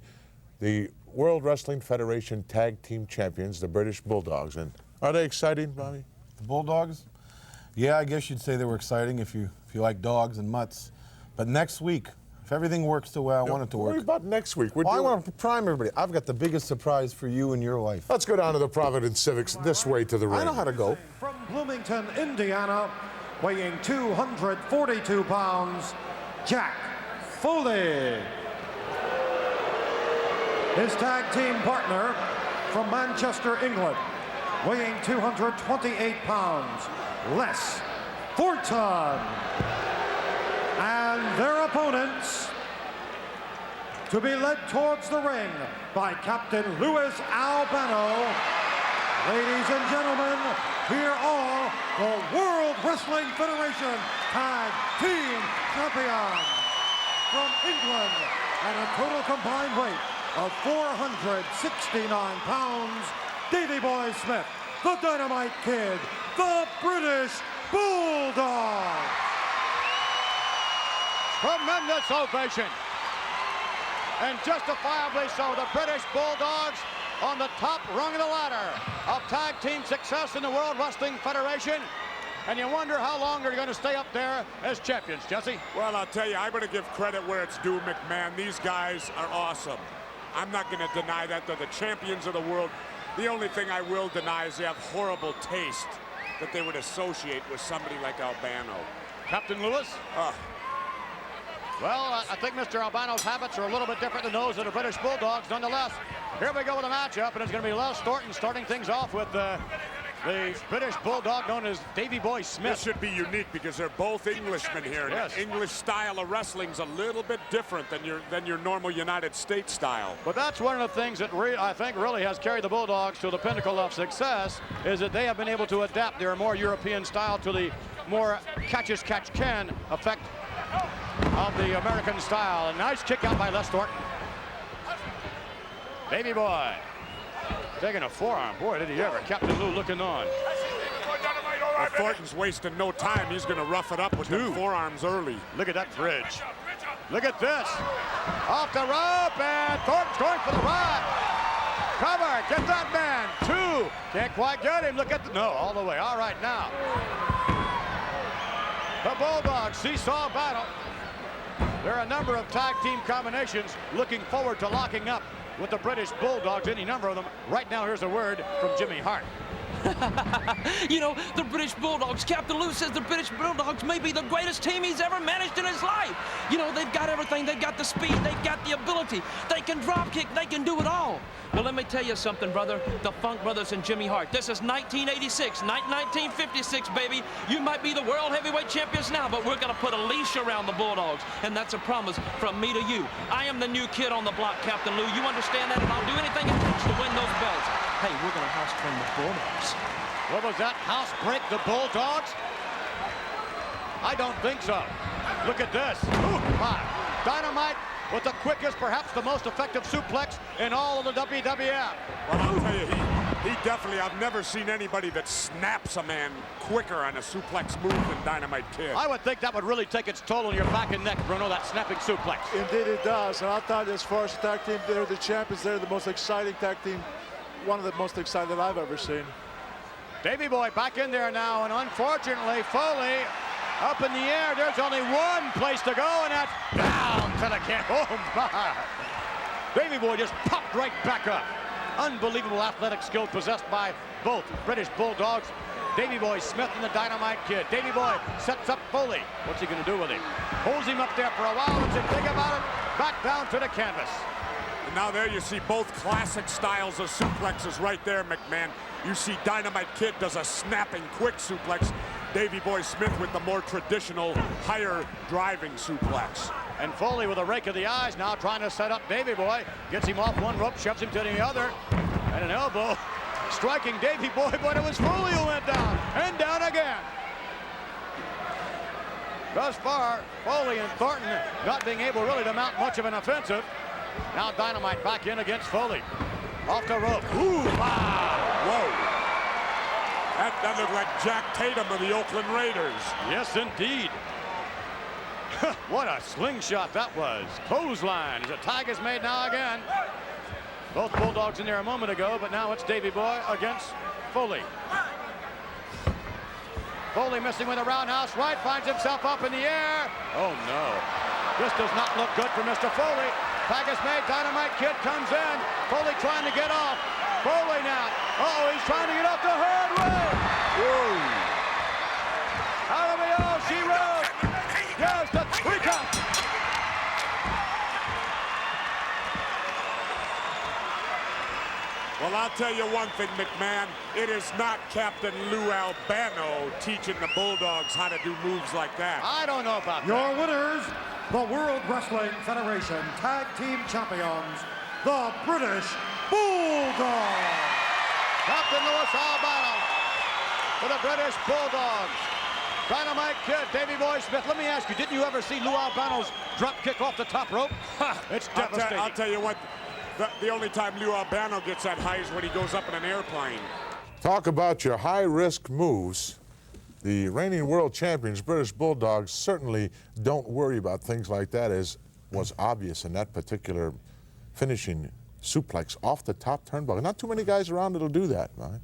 the World Wrestling Federation Tag Team Champions, the British Bulldogs. And are they exciting, Bobby? The Bulldogs? Yeah, I guess you'd say they were exciting if you like dogs and mutts. But next week, if everything works the way I want it to work. What about next week? I want to prime everybody. I've got the biggest surprise for you and your wife. Let's go down to the Providence Civics this way to the ring. I know how to go. From Bloomington, Indiana, weighing 242 pounds, Jack Foley. His tag team partner from Manchester, England, weighing 228 pounds, Les Thornton. And their opponents, to be led towards the ring by Captain Louis Albano. Ladies and gentlemen, here are the World Wrestling Federation Tag Team Champions from England at a total combined weight of 469 pounds, Davey Boy Smith, the Dynamite Kid, the British Bulldog. Tremendous ovation. And justifiably so, the British Bulldogs on the top rung of the ladder of tag team success in the World Wrestling Federation. And you wonder how long they're going to stay up there as champions, Jesse. Well, I'll tell you, I'm going to give credit where it's due, McMahon. These guys are awesome. I'm not going to deny that. They're the champions of the world. The only thing I will deny is they have horrible taste that they would associate with somebody like Albano. Captain Lewis? Well, I think Mr. Albano's habits are a little bit different than those of the British Bulldogs. Nonetheless, here we go with a matchup, and it's going to be Les Thornton starting things off with the British Bulldog known as Davy Boy Smith. This should be unique because they're both Englishmen here. Yes. The English style of wrestling's a little bit different than your normal United States style. But that's one of the things that I think really has carried the Bulldogs to the pinnacle of success, is that they have been able to adapt their more European style to the more catch-as-catch-can effect of the American style. A nice kick out by Les Thornton. Davy Boy taking a forearm. Boy, did he ever. Captain Lou looking on. If Thornton's wasting no time, he's going to rough it up with the forearms early. Look at that bridge. Look at this. Off the rope, and Thornton's going for the rod. Cover, get that man. 2. Can't quite get him. Look at the, no, all the way. All right, now. The Bulldogs seesaw battle. There are a number of tag team combinations looking forward to locking up with the British Bulldogs, any number of them. Right now, here's a word from Jimmy Hart. You know, the British Bulldogs, Captain Lou says the British Bulldogs may be the greatest team he's ever managed in his life. You know, they've got everything. They've got the speed. They've got the ability. They can drop kick. They can do it all. Well, let me tell you something, brother. The Funk Brothers and Jimmy Hart. This is 1986, 1956, baby. You might be the world heavyweight champions now, but we're going to put a leash around the Bulldogs, and that's a promise from me to you. I am the new kid on the block, Captain Lou. You understand that? And I'll do anything it takes to win those belts. Hey, we're going to house train the Bulldogs. What was that? House break the Bulldogs? I don't think so. Look at this. Ooh, my. Dynamite with the quickest, perhaps the most effective suplex in all of the WWF. Well, I'll tell you, he definitely, I've never seen anybody that snaps a man quicker on a suplex move than Dynamite Kid. I would think that would really take its toll on your back and neck, Bruno, that snapping suplex. Indeed it does. And I thought as far as the tag team, they're the champions. They're the most exciting tag team. One of the most exciting that I've ever seen. Davy Boy back in there now, and unfortunately, Foley up in the air. There's only one place to go, and that's down to the camp. Oh, my. Davy Boy just popped right back up. Unbelievable athletic skill possessed by both British Bulldogs. Davy Boy Smith and the Dynamite Kid. Davy Boy sets up Foley. What's he going to do with him? Holds him up there for a while and said, think about it. Back down to the canvas. And now there you see both classic styles of suplexes right there, McMahon. You see Dynamite Kid does a snapping quick suplex. Davy Boy Smith with the more traditional, higher driving suplex. And Foley with a rake of the eyes now trying to set up Davy Boy. Gets him off one rope, shoves him to the other. And an elbow striking Davy Boy, but it was Foley who went down. And down again. Thus far, Foley and Thornton not being able really to mount much of an offensive. Now Dynamite back in against Foley. Off the rope. Ooh, wow. Whoa. That looked like Jack Tatum of the Oakland Raiders. Yes, indeed. What a slingshot that was. Clothesline as a tag is made now again. Both Bulldogs in there a moment ago, but now it's Davy Boy against Foley. Foley missing with a roundhouse right, finds himself up in the air. Oh, no. This does not look good for Mr. Foley. Tag is made, Dynamite Kid comes in. Foley trying to get off. Foley now. Uh-oh, he's trying to get off the hard way. Whoa. Out of the O, she rose. There's the 3 count. Well, I'll tell you one thing, McMahon. It is not Captain Lou Albano teaching the Bulldogs how to do moves like that. I don't know about Your that. winners, the World Wrestling Federation Tag Team Champions, the British Bulldogs. Captain Louis Albano for the British Bulldogs. Dynamite Kid, Davy Boy Smith. Let me ask you, didn't you ever see Lou Albano's drop kick off the top rope? It's devastating. I'll tell you what, the only time Lou Albano gets that high is when he goes up in an airplane. Talk about your high-risk moves. The reigning world champions, British Bulldogs, certainly don't worry about things like that, as was obvious in that particular finishing suplex off the top turnbuckle. Not too many guys around that'll do that, right?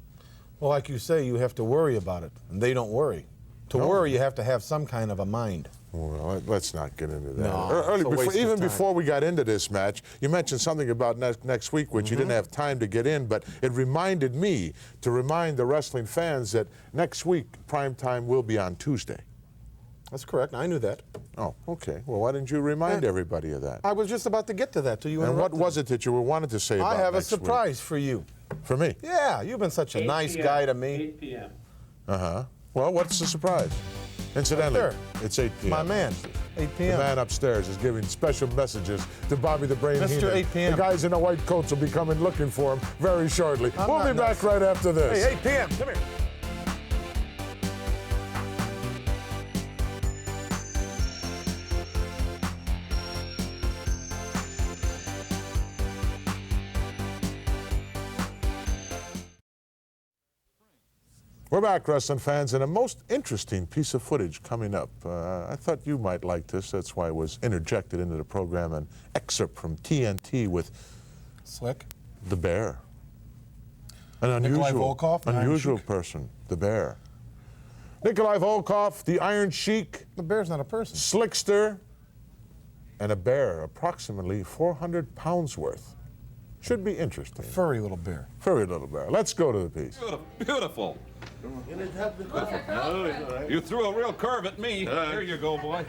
Well, like you say, you have to worry about it, and they don't worry. To worry, you have to have some kind of a mind. Well, let's not get into that. No, Even before we got into this match, you mentioned something about next week, which you didn't have time to get in, but it reminded me to remind the wrestling fans that next week, Prime Time will be on Tuesday. That's correct. I knew that. Oh, okay. Well, why didn't you remind everybody of that? I was just about to get to that till you And what interrupted was it that you wanted to say about I have a next week? surprise for you. For me? Yeah, you've been such a nice guy to me. 8 p.m. Uh-huh. Well, what's the surprise? Incidentally, Right it's 8 p.m. My man, 8 The p.m. man upstairs is giving special messages to Bobby the Brain Mr. Heenan. 8 p.m. The guys in the white coats will be coming looking for him very shortly. I'm We'll not be back nuts. right after this. Hey, 8 p.m. Come here. We're back, wrestling fans, and a most interesting piece of footage coming up. I thought you might like this. That's why it was interjected into the program. An excerpt from TNT with Slick. the Bear. An Nikolai unusual, Volkoff, the Iron unusual Sheik. person, the Bear. Nikolai Volkoff, the Iron Sheik, The bear's not a person. Slickster, and a bear approximately 400 pounds worth. Should be interesting. Furry little bear. Furry little bear. Let's go to the piece. Beautiful. You threw a real curve at me. Here you go, boy.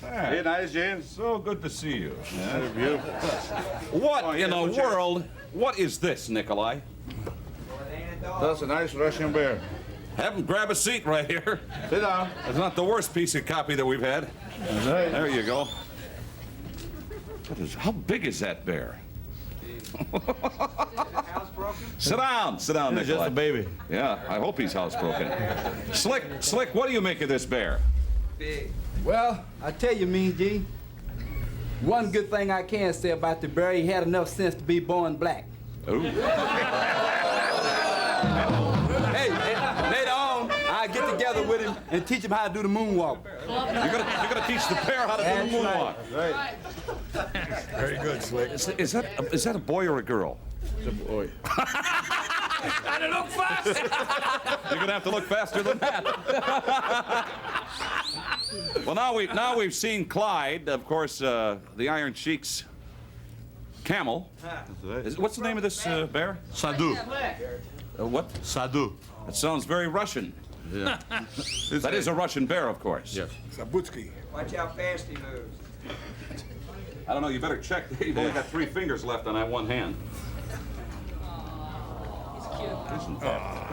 Hey, nice, James. So good to see you. Very beautiful. What in the world? What is this, Nikolai? That's a nice Russian bear. Have him grab a seat right here. Sit down. It's not the worst piece of copy that we've had. Right. There you go. How big is that bear? Sit down, Nikolai. Just a baby. Yeah, I hope he's housebroken. Slick, what do you make of this bear? Well, I tell you, Mean G, one good thing I can say about the bear, he had enough sense to be born black. Ooh. Hey, later on, I'll get together with him and teach him how to do the moonwalk. You're gonna teach the bear how to do the moonwalk. Right. Very good, Slick. Is that a boy or a girl? It's a boy. Gotta look fast. You're gonna have to look faster than that. Well, now we've seen Clyde, of course, the Iron Sheik's camel. What's the name of this bear? Sadu. What? Sadu. It sounds very Russian. Yeah. That is a Russian bear, of course. Yes. Sabutsky. Watch how fast he moves. I don't know. You better check. You've only got 3 fingers left on that one hand. Isn't that?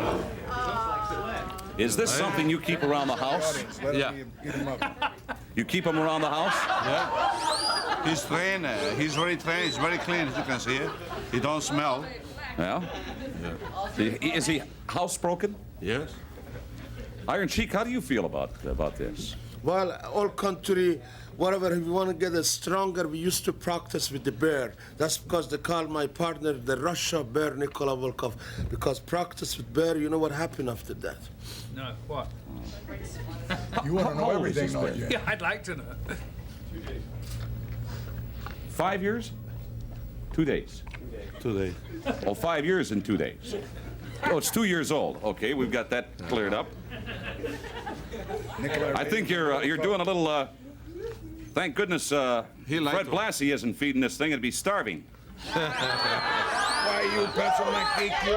Is this something you keep around the house? Yeah. You keep him around the house? Yeah. He's trained. He's very trained. He's very clean, as you can see. He don't smell. Yeah? Is he housebroken? Yes. Iron Sheik, how do you feel about this? Well, all country, whatever, if you want to get it stronger, we used to practice with the bear. That's because they call my partner the Russia bear, Nikolai Volkoff. Because practice with bear, you know what happened after that? No, what? You want to know How old is everything, this don't bear? you? Yeah, I'd like to know. 5 years? 2 days. 2 days. Oh, 5 years and 2 days. Oh, it's 2 years old. Okay, we've got that cleared up. I think you're doing a little. Thank goodness Fred Blassie isn't feeding this thing. It'd be starving. Why, you pencil neck geek, you?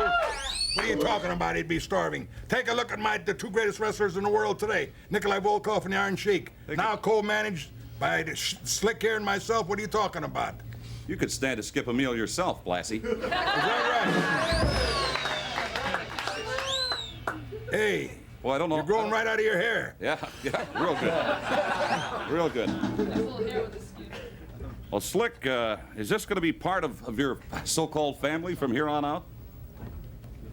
What are you talking about? He'd be starving. Take a look at the 2 greatest wrestlers in the world today, Nikolai Volkoff and the Iron Sheik. Now co-managed by the Slick here and myself. What are you talking about? You could stand to skip a meal yourself, Blassie. Is that right? Hey. Well, I don't know. You're growing right out of your hair. Yeah, real good. Real good. Well, Slick, is this going to be part of your so-called family from here on out?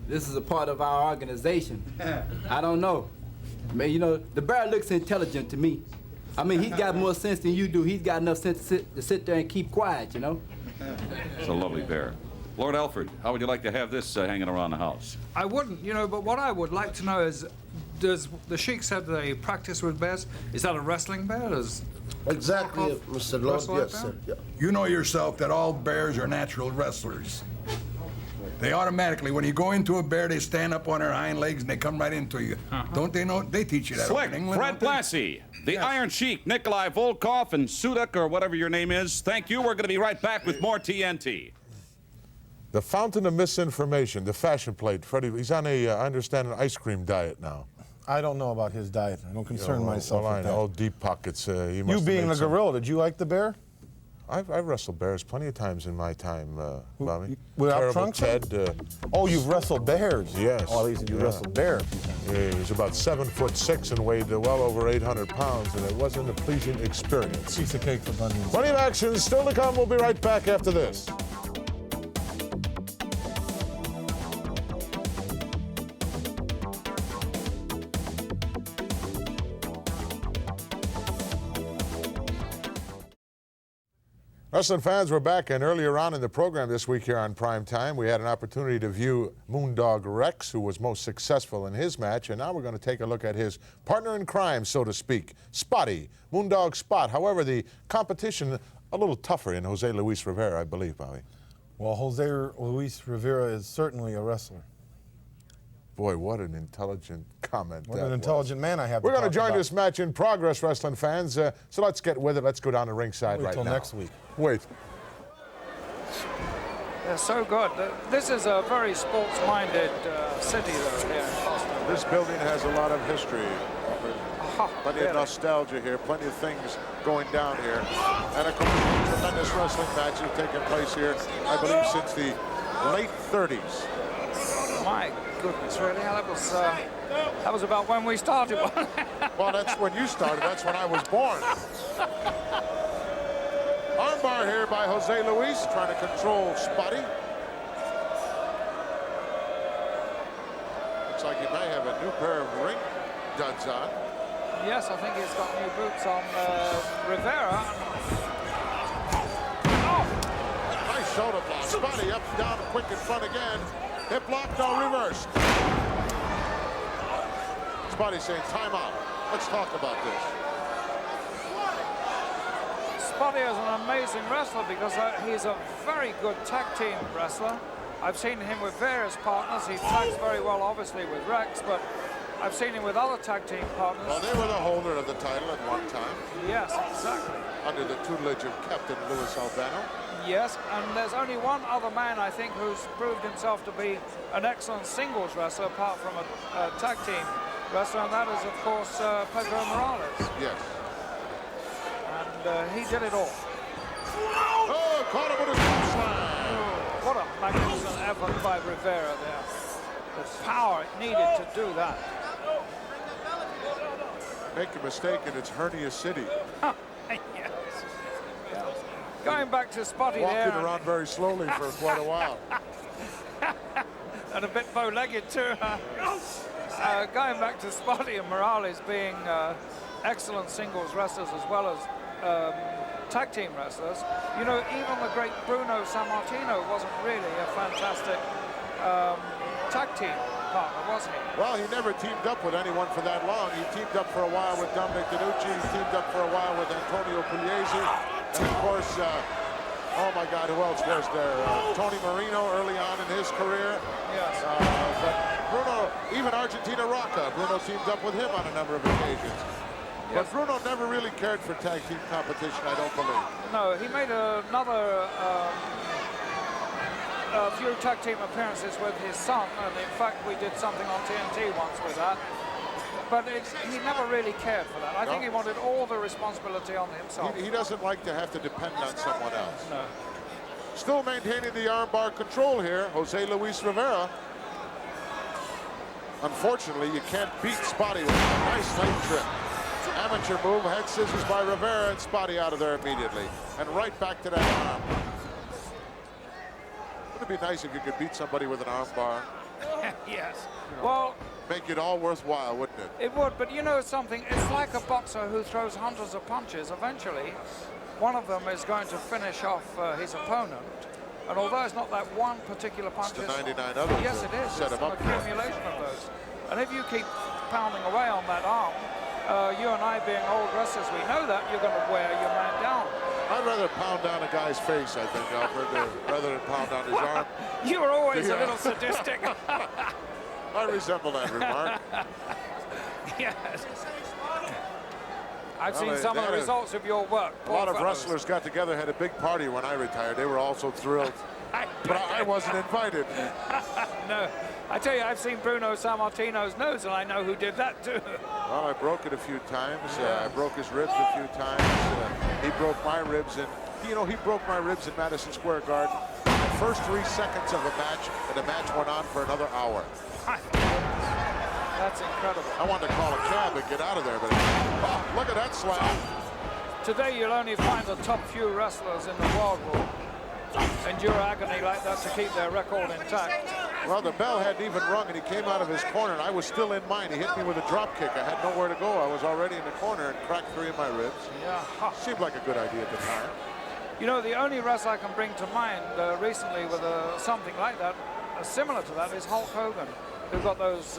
This is a part of our organization. I don't know. Man, you know, the bear looks intelligent to me. I mean, he's got more sense than you do. He's got enough sense to sit there and keep quiet, you know? It's a lovely bear. Lord Alfred, how would you like to have this hanging around the house? I wouldn't, you know, but what I would like to know is, does the Sheik said they practice with bears? Is that a wrestling bear? Exactly, Mr. Lord, yes, sir. Yeah. You know yourself that all bears are natural wrestlers. They automatically, when you go into a bear, they stand up on their hind legs and they come right into you. Don't they know? They teach you that Slick, over in England. Fred Blassie, the Iron Sheik, Nikolai Volkoff, and Sudak, or whatever your name is. Thank you. We're going to be right back with more TNT. The fountain of misinformation, the fashion plate. Freddie, he's on I understand, an ice cream diet now. I don't know about his diet. I don't concern myself well, with I that. know, deep pockets. You being the gorilla, did you like the bear? I've wrestled bears plenty of times in my time, Bobby. Without Terrible trunks? Ted. Oh, you've wrestled bears. Yes. Oh, at least you wrestled bear. Yeah, he was about 7'6" and weighed well over 800 pounds, and it wasn't a pleasing experience. Piece of cake for Bunyan. Plenty of action still to come. We'll be right back after this. Wrestling fans, we're back, and earlier on in the program this week here on Prime Time, we had an opportunity to view Moondog Rex, who was most successful in his match, and now we're going to take a look at his partner in crime, so to speak, Spotty, Moondog Spot. However, the competition a little tougher in Jose Luis Rivera, I believe, Bobby. Well, Jose Luis Rivera is certainly a wrestler. Boy, what an intelligent comment. What an intelligent man I have. We're going to talk join about. this match in progress, wrestling fans. So let's get with it. Let's go down to ringside Wait right till now. next week. Wait. They're so good. This is a very sports-minded city, though, here in Boston. This building has a lot of history. Plenty really? of nostalgia here, plenty of things going down here. And a tremendous wrestling match has taken place here, I believe, since the late 30s. My goodness, really? That was about when we started. Well, that's when you started. That's when I was born. Armbar here by Jose Luis, trying to control Spotty. Looks like he may have a new pair of ring duds on. Yes, I think he's got new boots on Rivera. Oh! Nice shoulder block. Spotty up and down, quick in front again. Hip lock, no reverse. Spotty saying, time out. Let's talk about this. Spotty is an amazing wrestler because he's a very good tag team wrestler. I've seen him with various partners. He tags very well, obviously, with Rex, but I've seen him with other tag team partners. Well, they were the holder of the title at one time. Yes, exactly. Under the tutelage of Captain Luis Albano. Yes, and there's only one other man, I think, who's proved himself to be an excellent singles wrestler, apart from a tag team wrestler, and that is, of course, Pedro Morales. Yes. And he did it all. Oh, caught him with a slam. What a magnificent effort by Rivera there. The power needed to do that. Make a mistake and it's Hernia City. Yes. Going back to Spotty Walking there. around very slowly for quite a while. And a bit bow-legged too. Going back to Spotty and Morales being excellent singles wrestlers as well as tag team wrestlers. You know, even the great Bruno Sammartino wasn't really a fantastic tag team partner, was he? Well, he never teamed up with anyone for that long. He teamed up for a while with Dominic DiNucci. He teamed up for a while with Antonio Pugliese. And of course, oh my God, who else was there? Tony Marino early on in his career. Yes. But Bruno, even Argentina Rocca, Bruno teamed up with him on a number of occasions. Yes. But Bruno never really cared for tag team competition, I don't believe. No, he made another few tag team appearances with his son, and in fact we did something on TNT once with that. But he never really cared for that. I think he wanted all the responsibility on himself. He doesn't like to have to depend on someone else. No. Still maintaining the armbar control here, Jose Luis Rivera. Unfortunately, you can't beat Spotty with a nice leg trip. Amateur move, head scissors by Rivera, and Spotty out of there immediately. And right back to that arm. Wouldn't it be nice if you could beat somebody with an armbar? Yes. You know, well, make it all worthwhile, wouldn't it? It would, but you know something? It's like a boxer who throws hundreds of punches. Eventually, one of them is going to finish off his opponent. And although it's not that one particular punch, it's the 99 others. Yes, it is. Set it's him an up accumulation of those. And if you keep pounding away on that arm, you and I being old wrestlers, we know that you're going to wear your man down. I'd rather pound down a guy's face, I think, Alfred, rather than pound down his arm. You were always a little sadistic. I resemble that remark. Yes. I've seen some of the results of your work. A lot of wrestlers got together, had a big party when I retired. They were all so thrilled. But I wasn't invited. No. I tell you, I've seen Bruno Sammartino's nose, and I know who did that too. Well, I broke it a few times. I broke his ribs a few times. He broke my ribs, and you know, he broke my ribs in Madison Square Garden. The first 3 seconds of a match, and the match went on for another hour. That's incredible. I wanted to call a cab and get out of there, but oh, look at that slam. Today, you'll only find the top few wrestlers in the world will endure agony like that to keep their record intact. Well, the bell hadn't even rung, and he came out of his corner, and I was still in mine. He hit me with a drop kick. I had nowhere to go. I was already in the corner and cracked 3 of my ribs. Yeah. Seemed like a good idea at the time. You know, the only wrestler I can bring to mind recently with something like that, similar to that, is Hulk Hogan, who got those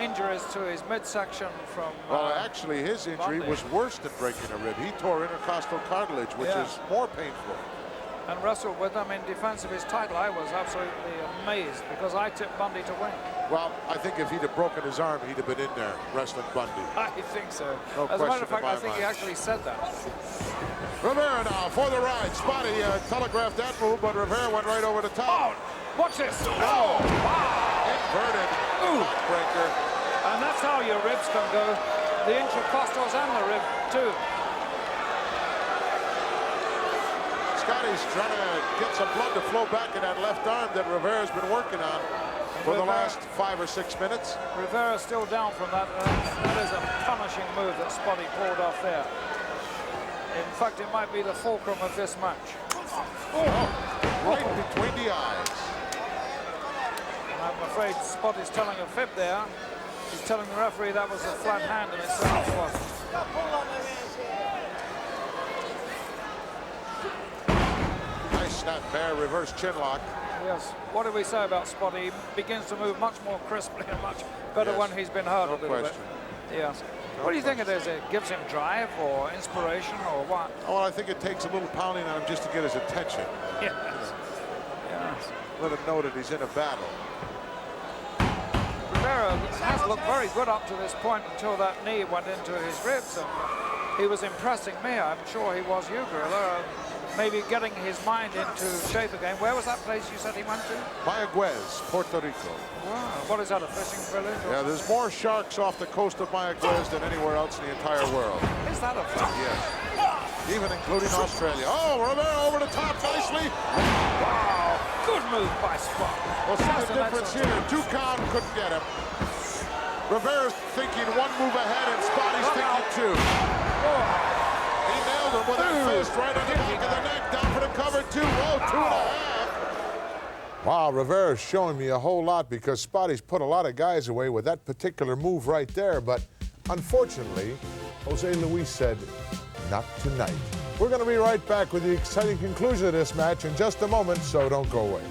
injuries to his midsection from. Well, actually, his injury was worse than breaking a rib. He tore intercostal cartilage, which is more painful. And wrestled with them in defense of his title. I was absolutely amazed because I tipped Bundy to win. Well, I think if he'd have broken his arm, he'd have been in there wrestling Bundy. I think so. No As a matter of question fact, I think he actually said that. Rivera now for the ride. Spotty telegraphed that move, but Rivera went right over the top. Oh, watch this. Oh, wow. Inverted breaker. And that's how your ribs can go. The intercostals and the rib, too. Scotty's trying to get some blood to flow back in that left arm that Rivera's been working on for the last 5 or 6 minutes. Rivera's still down from that. That is a punishing move that Spotty pulled off there. In fact, it might be the fulcrum of this match. Oh, right between the eyes. And I'm afraid Spotty's telling a fib there. He's telling the referee that was a flat hand, and it certainly wasn't. Nice snap bear, reverse chin lock. Yes. What did we say about Spotty? He begins to move much more crisply and much better when he's been hurt a little bit. Yes. What do you think it is? It gives him drive or inspiration or what? Oh, well, I think it takes a little pounding on him just to get his attention. Yes. Yes. Let him know that he's in a battle. Rivera has looked very good up to this point until that knee went into his ribs. And he was impressing me. I'm sure he was you, Gorilla. Maybe getting his mind into shape again. Where was that place you said he went to? Mayaguez, Puerto Rico. Wow. What is that, a fishing village? Yeah, there's more sharks off the coast of Mayaguez than anywhere else in the entire world. Is that a fact? Yes. Even including Australia. Oh, Rivera over the top nicely. Wow. Good move by Spot. Well, see the difference here. 2 count, couldn't get him. Rivera's thinking 1 move ahead, and Spotty's thinking 2. Oh. He nailed him with that fist right on the back of the neck. Down for the cover, 2. Oh, 2.5. Wow, Rivera's showing me a whole lot because Spotty's put a lot of guys away with that particular move right there. But unfortunately, Jose Luis said, not tonight. We're going to be right back with the exciting conclusion of this match in just a moment, so don't go away.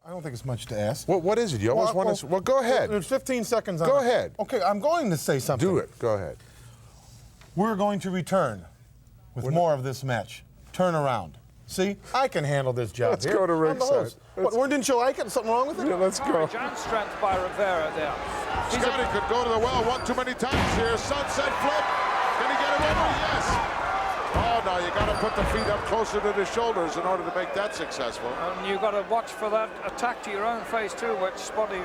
I don't think it's much to ask. What is it? You always want to... Well, go ahead. There's 15 seconds on Go it. ahead. Okay, I'm going to say something. Do it. Go ahead. We're going to return with more of this match. Turn around. See, I can handle this job. Let's go to ringside. What, didn't you like it? Something wrong with it? Yeah, let's go. Giant strength by Rivera there. Scotty could go to the well 1 too many times here. Sunset flip. Can he get it over? Yes. Oh, no, you got to put the feet up closer to the shoulders in order to make that successful. And you've got to watch for that attack to your own face, too, which Spotty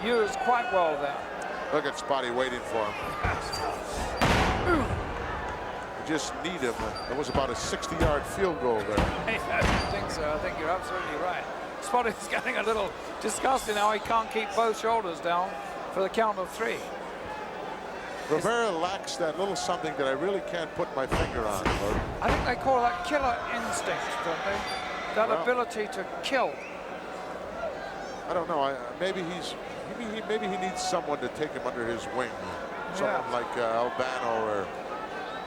used quite well there. Look at Spotty waiting for him. You just need him. It was about a 60-yard field goal there. I don't think so. I think you're absolutely right. Spotty's getting a little disgusted now. He can't keep both shoulders down for the count of 3. Rivera lacks that little something that I really can't put my finger on. I think they call that killer instinct, don't they? That ability to kill. I don't know. Maybe he needs someone to take him under his wing. Someone like Albano or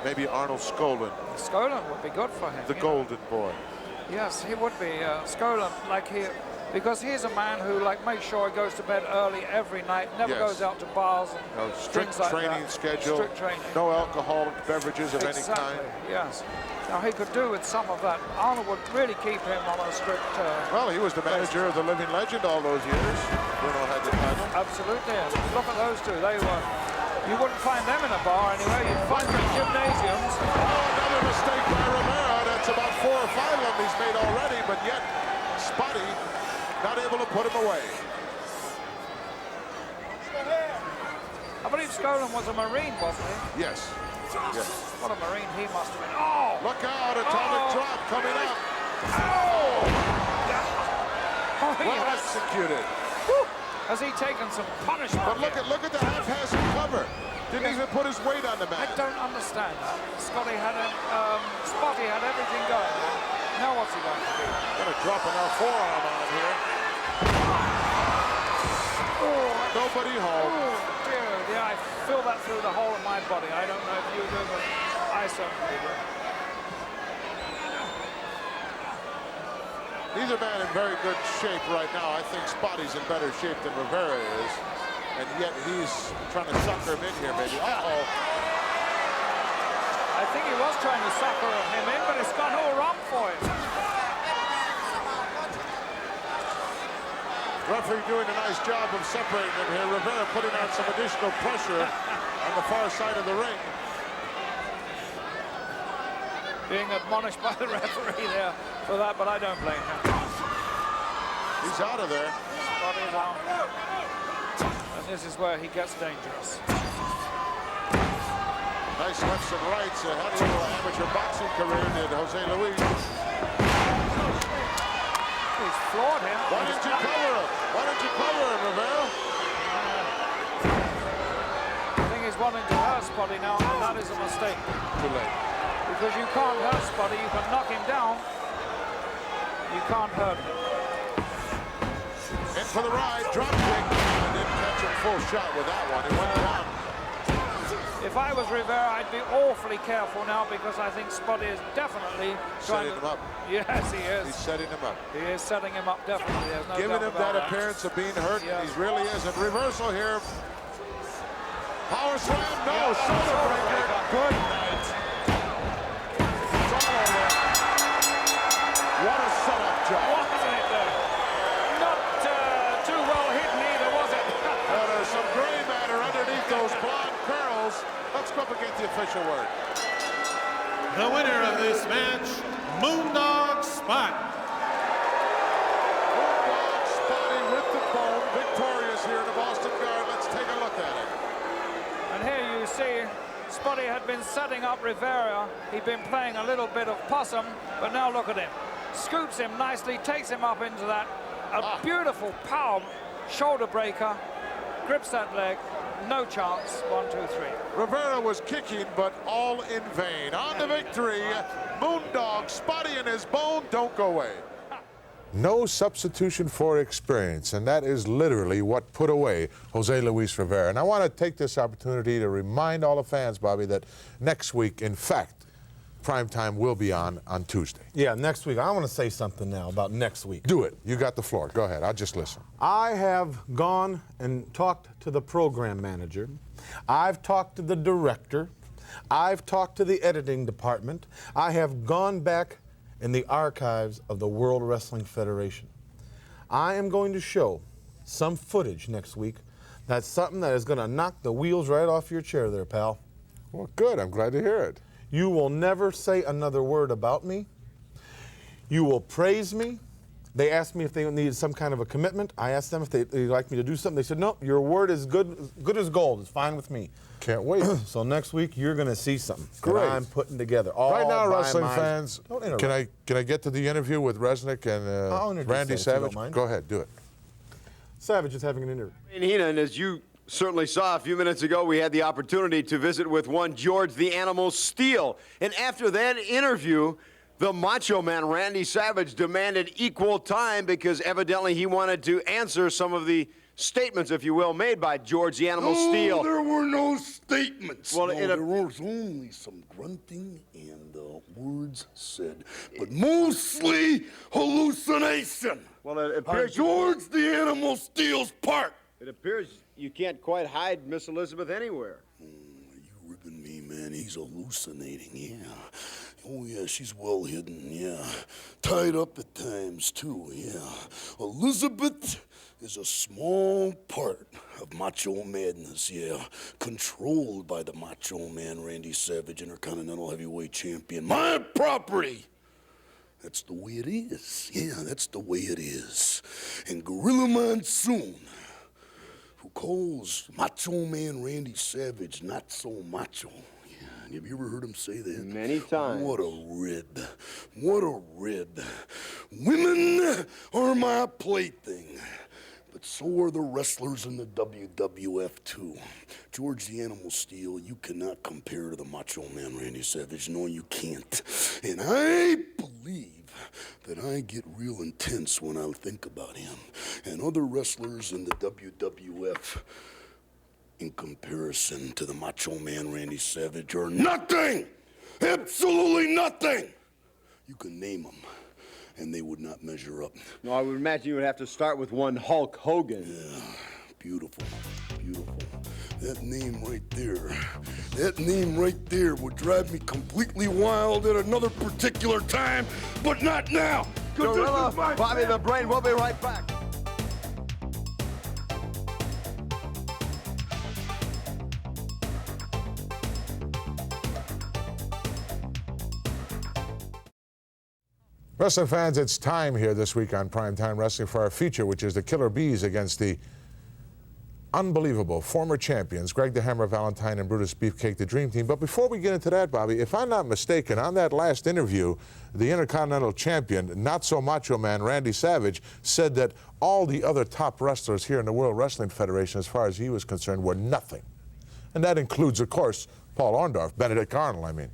maybe Arnold Skolin. Skolin would be good for him. The Golden Boy. Yes, he would be. Skolin, because he's a man who makes sure he goes to bed early every night, never goes out to bars and strict things like training that. schedule. Strict training. No alcoholic beverages of any kind. Yes. Now, he could do with some of that. Arnold would really keep him on a strict... well, he was the manager of the Living Legend all those years. Bruno had the title. Absolutely. And look at those two. They were... You wouldn't find them in a bar anyway. You'd find them in gymnasiums. Oh, another mistake by Rivera. That's about 4 or 5 of them he's made already, but yet Spotty not able to put him away. I believe Skolin was a Marine, wasn't he? Yes. Yes. What a Marine he must have been. Oh! Look out, atomic drop coming up. Oh! Well executed. Whew. Has he taken some punishment? But look at the haphazard cover. Didn't even put his weight on the mat. I don't understand that. Spotty had everything going. Now what's he going to do? Gonna drop another forearm on him here. Oh, nobody home. Oh, dear. Yeah, I feel that through the whole of my body. I don't know if you do, but I certainly do. Neither man in very good shape right now. I think Spotty's in better shape than Rivera is. And yet he's trying to sucker him in here, maybe. Uh-oh. I think he was trying to sucker him in, but it's gone all wrong for him. Referee doing a nice job of separating them here. Rivera putting on some additional pressure on the far side of the ring. Being admonished by the referee there for that, but I don't blame him. He's out of there. Spotty's out. And this is where he gets dangerous. Nice lefts and rights. Had a little amateur boxing career, did Jose Luis. He's floored him. Why didn't you cover him? Why didn't you cover him, Rivera? I think he's wanting to hurt Spotty now, and that is a mistake. Too late. Because you can't hurt Spotty, you can knock him down. You can't hurt him. In for the ride, drop kick, and didn't catch him full shot with that one. It went down. If I was Rivera, I'd be awfully careful now because I think Spotty is definitely setting him up. Yes, he is. He's setting him up. He is setting him up, definitely. There's no Giving doubt him about that appearance of being hurt, yes. and he really is. And reversal here. Power slam, no, shoulder breaker. Good night. It's all over. What a setup job. Wasn't it, though? Not too well hidden either, was it? Well, there's some gray matter underneath those blonde curls. Let's go up and get the official word. The winner of this match, Moondog Spot. Moondog Spotty with the bone, victorious here in the Boston Garden. Let's take a look at it. And here you see Spotty had been setting up Rivera. He'd been playing a little bit of possum, but now look at him. Scoops him nicely, takes him up into that. A beautiful power shoulder breaker. Grips that leg. No chance. 1, 2, 3. Rivera was kicking, but all in vain. On to victory. Moondog, Spotty and his bone don't go away. No substitution for experience, and that is literally what put away Jose Luis Rivera. And I want to take this opportunity to remind all the fans, Bobby, that next week, in fact, Primetime will be on Tuesday. Yeah, next week. I want to say something now about next week. Do it. You got the floor. Go ahead. I'll just listen. I have gone and talked to the program manager. I've talked to the director. I've talked to the editing department. I have gone back in the archives of the World Wrestling Federation. I am going to show some footage next week. That's something that is going to knock the wheels right off your chair there, pal. Well, good. I'm glad to hear it. You will never say another word about me. You will praise me. They asked me if they needed some kind of a commitment. I asked them if they'd like me to do something. They said, no, your word is good as gold. It's fine with me. Can't wait. So next week, you're going to see something Great. that I'm putting together. All right now, by wrestling my... fans, Don't interrupt. can I get to the interview with Resnick and Randy Savage? Go ahead, do it. Savage is having an interview. And Heenan, as you certainly saw a few minutes ago, we had the opportunity to visit with one George the Animal Steele. And after that interview, the Macho Man, Randy Savage, demanded equal time because evidently he wanted to answer some of the statements, if you will, made by George the Animal Steele. There were no statements. Well, there was only some grunting and words said, but mostly hallucination. Well, it appears George the Animal Steele's part. It appears you can't quite hide Miss Elizabeth anywhere. You ribbon me, man. He's hallucinating, yeah. Oh, yeah, she's well hidden, yeah. Tied up at times, too, yeah. Elizabeth is a small part of Macho Madness, yeah. Controlled by the Macho Man, Randy Savage, Intercontinental Heavyweight Champion. My property! That's the way it is. Yeah, that's the way it is. And Gorilla Monsoon, who calls Macho Man Randy Savage not so macho. Yeah, have you ever heard him say that? Many times. What a rib. What a rib. Women are my plaything. But so are the wrestlers in the WWF, too. George the Animal Steel, you cannot compare to the Macho Man Randy Savage. No, you can't. And I believe that I get real intense when I think about him. And other wrestlers in the WWF, in comparison to the Macho Man Randy Savage, are nothing! Absolutely nothing! You can name them, and they would not measure up. No, I would imagine you would have to start with one Hulk Hogan. Yeah, beautiful, beautiful. That name right there would drive me completely wild at another particular time, but not now. Gorilla, Bobby the Brain, we'll be right back. Wrestling fans, it's time here this week on Prime Time Wrestling for our feature, which is the Killer Bees against the unbelievable former champions, Greg the Hammer Valentine and Brutus Beefcake, the Dream Team. But before we get into that, Bobby, if I'm not mistaken, on that last interview, the Intercontinental Champion, not so macho man, Randy Savage, said that all the other top wrestlers here in the World Wrestling Federation, as far as he was concerned, were nothing. And that includes, of course, Paul Orndorff, Benedict Arnold, I mean.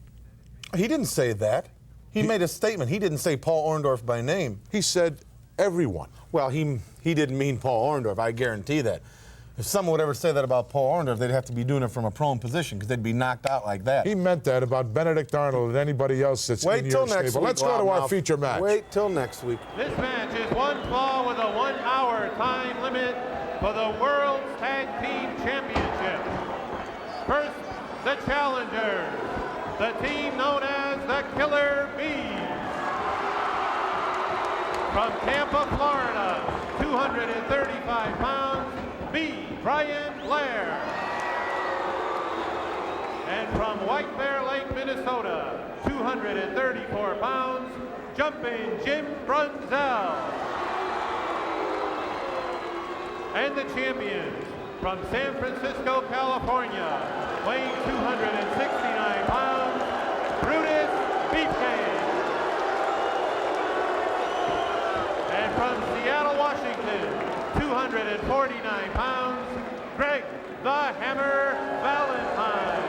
He didn't say that. He made a statement. He didn't say Paul Orndorff by name. He said everyone. Well, he didn't mean Paul Orndorff, I guarantee that. If someone would ever say that about Paul Orndorff, they'd have to be doing it from a prone position because they'd be knocked out like that. He meant that about Benedict Arnold and anybody else that's in your stable. Let's go to our feature match. Wait till next week. This match is one fall with a 1 hour time limit for the World's Tag Team Championship. First, the challengers, the team known as the Killer Bees. From Tampa, Florida, 235 pounds, B. Brian Blair. And from White Bear Lake, Minnesota, 234 pounds, Jumping Jim Brunzell. And the champions from San Francisco, California, weighing 269 pounds, Brutus Beefcake. And from Seattle, Washington, 249 pounds, Greg the Hammer Valentine.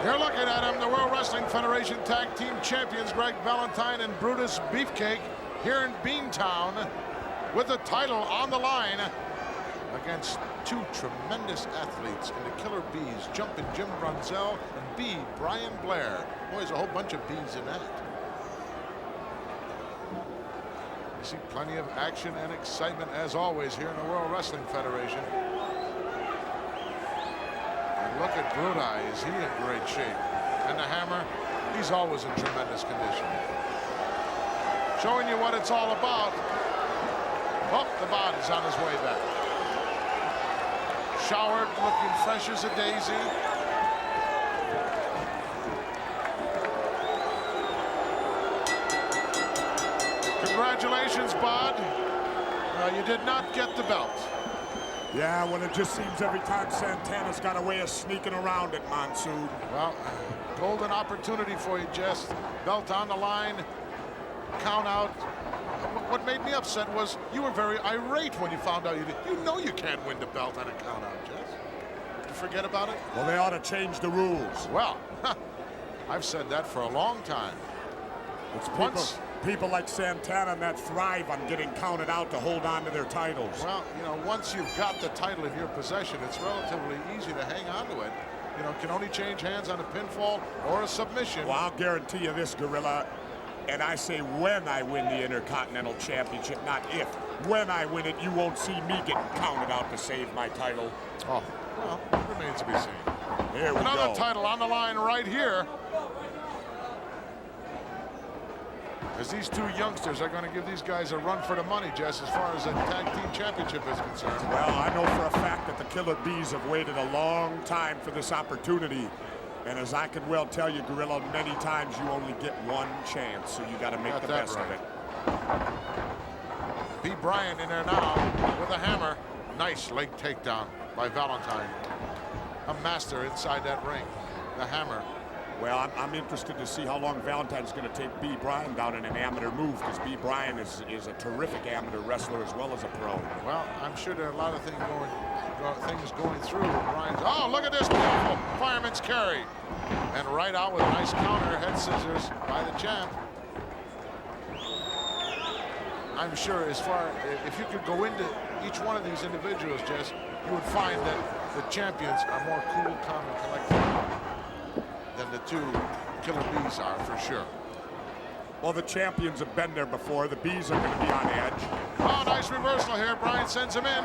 You're looking at him, the World Wrestling Federation Tag Team Champions, Greg Valentine and Brutus Beefcake, here in Beantown, with the title on the line against two tremendous athletes in the Killer Bees, Jumpin' Jim Brunzell and B. Brian Blair. Boy, there's a whole bunch of B's in that. You see plenty of action and excitement, as always, here in the World Wrestling Federation. And look at Brudi. Is he in great shape? And the Hammer, he's always in tremendous condition. Showing you what it's all about. Oh, the body's on his way back. Showered, looking fresh as a daisy. Congratulations, Bod. You did not get the belt. Yeah, well, it just seems every time Santana's got a way of sneaking around it, Monsoon. Well, golden opportunity for you, Jess. Belt on the line, count out. What made me upset was you were very irate when you found out you did. You know you can't win the belt on a count out, Jess. Did you forget about it? Well, they ought to change the rules. Well, I've said that for a long time. It's people like Santana that thrive on getting counted out to hold on to their titles. Well, you know, once you've got the title in your possession, it's relatively easy to hang on to it. You know, it can only change hands on a pinfall or a submission. Well, I'll guarantee you this, Gorilla, and I say when I win the Intercontinental Championship, not if. When I win it, you won't see me getting counted out to save my title. Oh, well, it remains to be seen. Here we Another go. title on the line right here. As these two youngsters are going to give these guys a run for the money, Jess, as far as the tag team championship is concerned. Well, I know for a fact that the Killer Bees have waited a long time for this opportunity. And as I can well tell you, Gorilla, many times you only get one chance, so you got to make the best of it. B. Bryant in there now with a hammer. Nice leg takedown by Valentine. A master inside that ring. The hammer. Well, I'm interested to see how long Valentine's going to take B. Bryan down in an amateur move, because B. Bryan is a terrific amateur wrestler as well as a pro. Well, I'm sure there are a lot of things going through Bryan's. Oh, look at this beautiful fireman's carry. And right out with a nice counter, head scissors by the champ. I'm sure if you could go into each one of these individuals, Jess, you would find that the champions are more cool, calm, and collected than the two Killer Bees are, for sure. Well, the champions have been there before. The Bees are going to be on edge. Oh, nice reversal here. Bryan sends him in.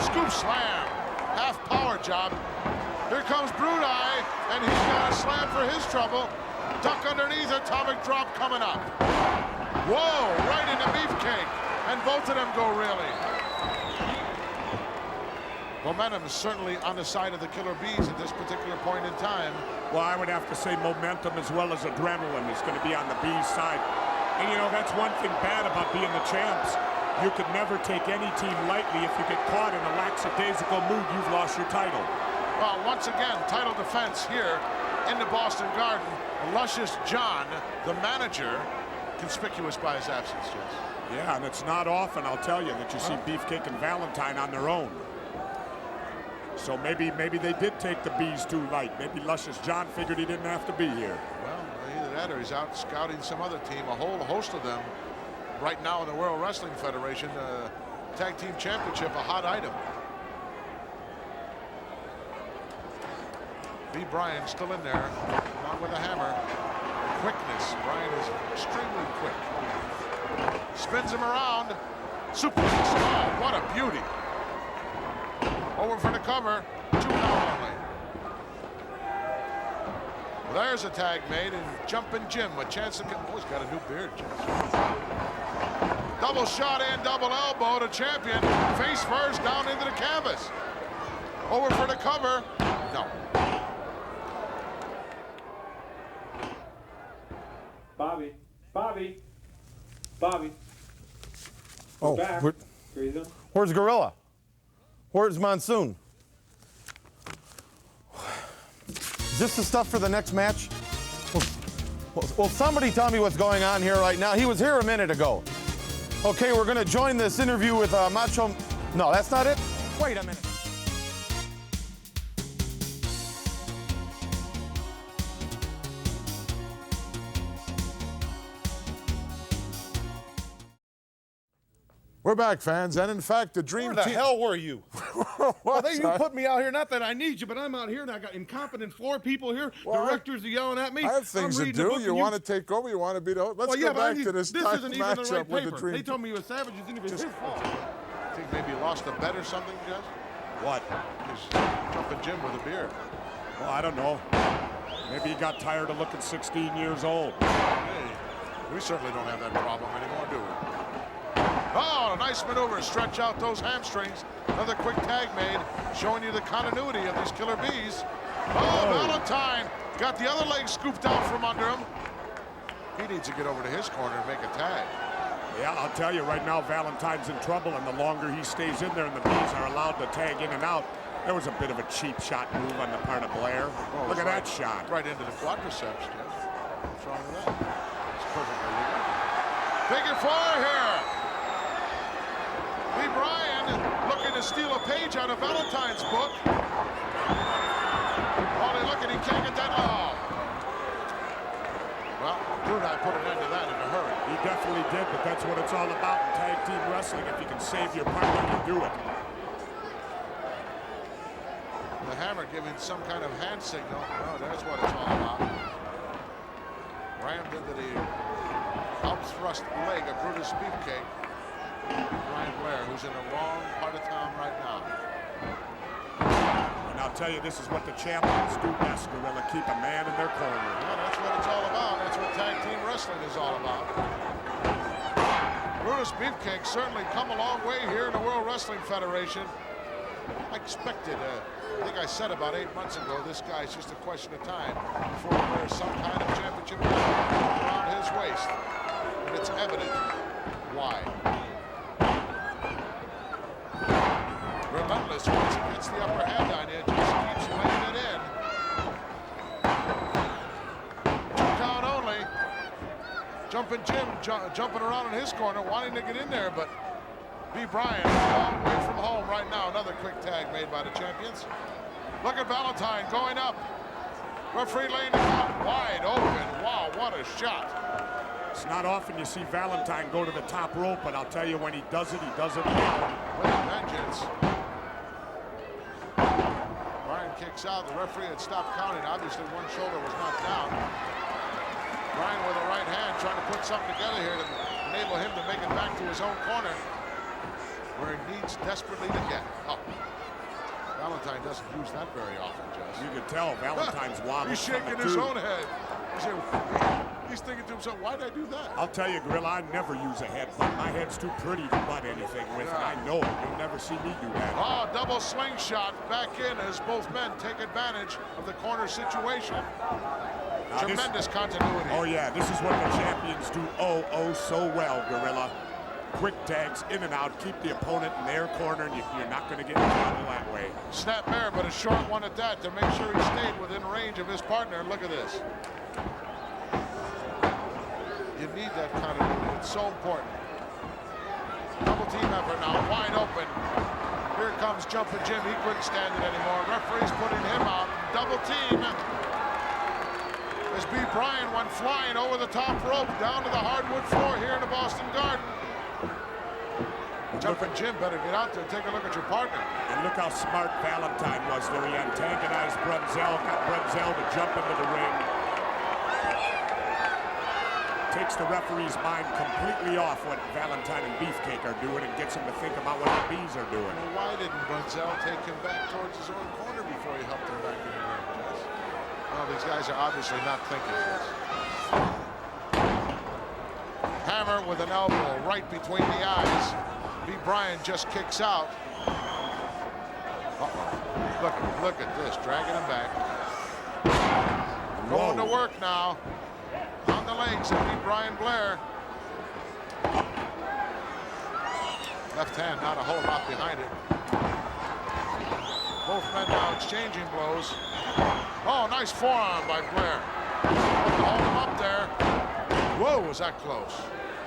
Scoop slam. Half power job. Here comes Brunei, and he's got a slam for his trouble. Duck underneath, atomic drop coming up. Whoa, right into beefcake. And both of them go reeling. Momentum is certainly on the side of the Killer Bees at this particular point in time. Well, I would have to say momentum as well as adrenaline is going to be on the Bees' side. And, you know, that's one thing bad about being the champs. You could never take any team lightly. If you get caught in a lackadaisical mood, you've lost your title. Well, once again, title defense here in the Boston Garden. Luscious John, the manager, conspicuous by his absence, yes. Yeah, and it's not often, I'll tell you, that you see Beefcake and Valentine on their own. So maybe they did take the Bees too light. Maybe Luscious John figured he didn't have to be here. Well, either that or he's out scouting some other team, a whole host of them. Right now in the World Wrestling Federation, Tag Team Championship, a hot item. B. Bryan still in there, not with a hammer. Quickness, Bryan is extremely quick. Spins him around, suplex, oh, what a beauty. Over for the cover, 2 count only. Well, there's a tag made, and Jumpin' Jim, a chance to get, oh, he's got a new beard, double shot and double elbow to champion, face first down into the canvas. Over for the cover, no. Bobby. Oh, where's Gorilla? Where's Monsoon? Is this the stuff for the next match? Well, somebody tell me what's going on here right now. He was here a minute ago. Okay, we're going to join this interview with Macho. No, that's not it. Wait a minute. We're back, fans, and in fact, the dream Where the team. hell were you? Well, you put me out here. Not that I need you, but I'm out here and I got incompetent 4 people here. Well, directors are yelling at me. I have things to do. You want to take over? You want to be the host? Let's go back to this This isn't even the matchup right with paper. the dream. They told me you were savage. It's even his fault. I think maybe you lost a bet or something, guys. What? Just Jumpin' Jim with a beard. Well, I don't know. Maybe he got tired of looking 16 years old. Hey, we certainly don't have that problem anymore, do we? Oh, a nice maneuver. Stretch out those hamstrings. Another quick tag made, showing you the continuity of these Killer Bees. Oh, Valentine got the other leg scooped out from under him. He needs to get over to his corner and make a tag. Yeah, I'll tell you right now, Valentine's in trouble, and the longer he stays in there and the Bees are allowed to tag in and out, there was a bit of a cheap shot move on the part of Blair. Oh, Look at that shot. Right into the quadriceps, Jeff. What's wrong with that? It's perfectly legal. Figure 4 here. Lee Bryan looking to steal a page out of Valentine's book. Only looking, he can't get that. Oh. Well, Brunei put an end to that in a hurry. He definitely did, but that's what it's all about in tag team wrestling. If you can save your partner, you do it. The hammer giving some kind of hand signal. Oh, that's what it's all about. Rammed into the out-thrust leg of Brutus Beefcake. Brian Blair, who's in the wrong part of town right now. Now I'll tell you, this is what the champions do best, Gorilla. Keep a man in their corner. Yeah, that's what it's all about. That's what tag team wrestling is all about. Brutus Beefcake certainly come a long way here in the World Wrestling Federation. I expected, I think I said about 8 months ago, this guy's just a question of time before he wears some kind of championship around his waist. And it's evident why. Relentless once he gets the upper hand on you, just keeps laying it in. 2 count only. Jumping Jim, jumping around in his corner, wanting to get in there, but B. Bryan, a long way from home right now. Another quick tag made by the champions. Look at Valentine going up. Referee laying it out wide open. Wow, what a shot. It's not often you see Valentine go to the top rope, but I'll tell you, when he does it well. With a vengeance. Bryan kicks out. The referee had stopped counting. Obviously, one shoulder was knocked down. Bryan with a right hand trying to put something together here to enable him to make it back to his own corner, where he needs desperately to get. Oh. Valentine doesn't use that very often, Jess. You can tell Valentine's wobbling. He's shaking his own head. He's thinking to himself, why did I do that? I'll tell you, Gorilla, I never use a headbutt. My head's too pretty to butt anything with, and I know it. You'll never see me do that. Oh, double slingshot back in as both men take advantage of the corner situation. Tremendous continuity. Oh, yeah, this is what the champions do oh so well, Gorilla. Quick tags in and out, keep the opponent in their corner, and you're not going to get in trouble that way. Snap there, but a short one at that to make sure he stayed within range of his partner. And look at this. You need that continuity. It's so important. Double team effort now, wide open. Here comes Jumpin' Jim. He couldn't stand it anymore. Referee's putting him out. Double team. As B. Bryan went flying over the top rope down to the hardwood floor here in the Boston Garden. Jumpin' Jim better get out there and take a look at your partner. And look how smart Valentine was there. He antagonized Brunzell, got Brunzell to jump into the ring. Takes the referee's mind completely off what Valentine and Beefcake are doing and gets him to think about what the Bees are doing. Well, why didn't Brunzell take him back towards his own corner before he helped him back in the ring, Jess? Well, these guys are obviously not thinking this. Hammer with an elbow right between the eyes. B. Bryan just kicks out. Uh-oh. Look at this, dragging him back. Going to work now. On the legs of B. Bryan Blair. Left hand, not a whole lot behind it. Both men now exchanging blows. Oh, nice forearm by Blair. Hold him up there. Whoa, was that close?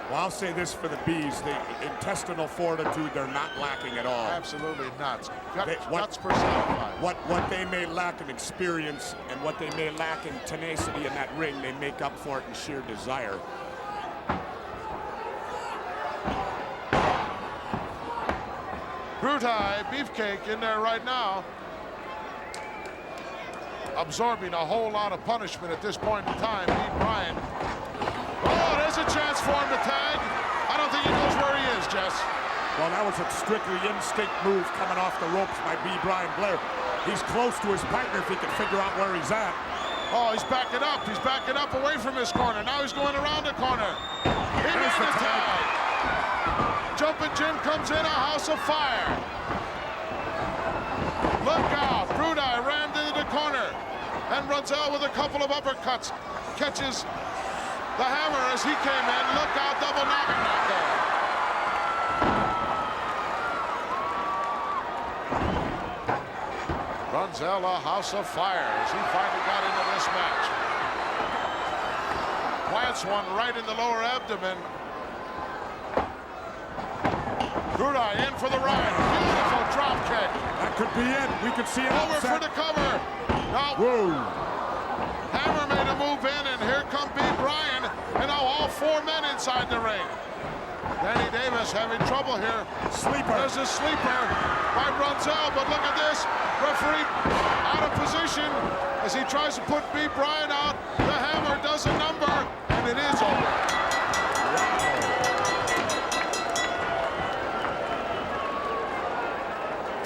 Well, I'll say this for the Bees, the intestinal fortitude, they're not lacking at all. Absolutely not. Guts personified. What they may lack in experience and what they may lack in tenacity in that ring, they make up for it in sheer desire. Brutai, Beefcake in there right now. Absorbing a whole lot of punishment at this point in time. B. Bryan. Oh, there's a chance for him to tag. I don't think he knows where he is, Jess. Well, that was a strictly instinct move coming off the ropes by B. Bryan Blair. He's close to his partner if he can figure out where he's at. Oh, he's backing up. He's backing up away from his corner. Now he's going around the corner. He made the tag. Jumpin' Jim comes in, a house of fire. Look out. Brutai rammed into the corner. And Brunzell with a couple of uppercuts. Catches the hammer as he came in. Look out, double knocker. Brunzell, a house of fire as he finally got into this match. Plants one right in the lower abdomen. Brutai in for the ride. Beautiful drop kick. That could be it. We could see it. Over for the cover. Now, whoa. Hammer made a move in, and here come B. Bryan. And now all 4 men inside the ring. Danny Davis having trouble here. Sleeper. There's a sleeper by Brunzell, but look at this. Referee out of position as he tries to put B. Bryan out. The hammer does a number, and it is over.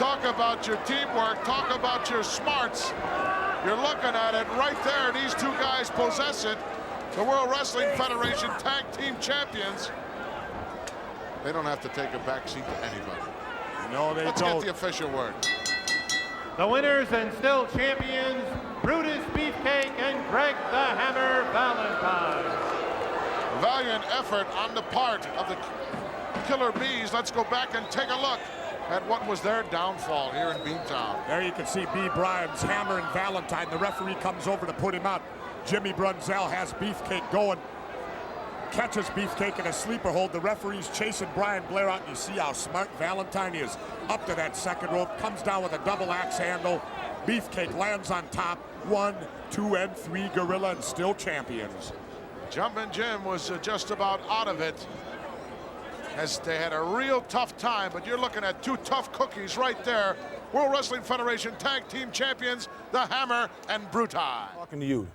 Talk about your teamwork. Talk about your smarts. You're looking at it right there. These two guys possess it. The World Wrestling Federation Tag Team Champions. They don't have to take a backseat to anybody. No, they Let's don't. get the official word. The winners and still champions, Brutus Beefcake and Greg the Hammer Valentine. Valiant effort on the part of the Killer Bees. Let's go back and take a look at what was their downfall here in Beantown. There you can see B. Bryan's Hammer and Valentine. The referee comes over to put him out. Jimmy Brunzell has Beefcake going. Catches Beefcake in a sleeper hold. The referee's chasing Brian Blair out. You see how smart Valentine is. Up to that second rope. Comes down with a double axe handle. Beefcake lands on top. 1, 2, and 3 Gorilla and still champions. Jumpin' Jim was just about out of it, as they had a real tough time, but you're looking at two tough cookies right there. World Wrestling Federation Tag Team Champions, the Hammer and Bruti. Talking to you.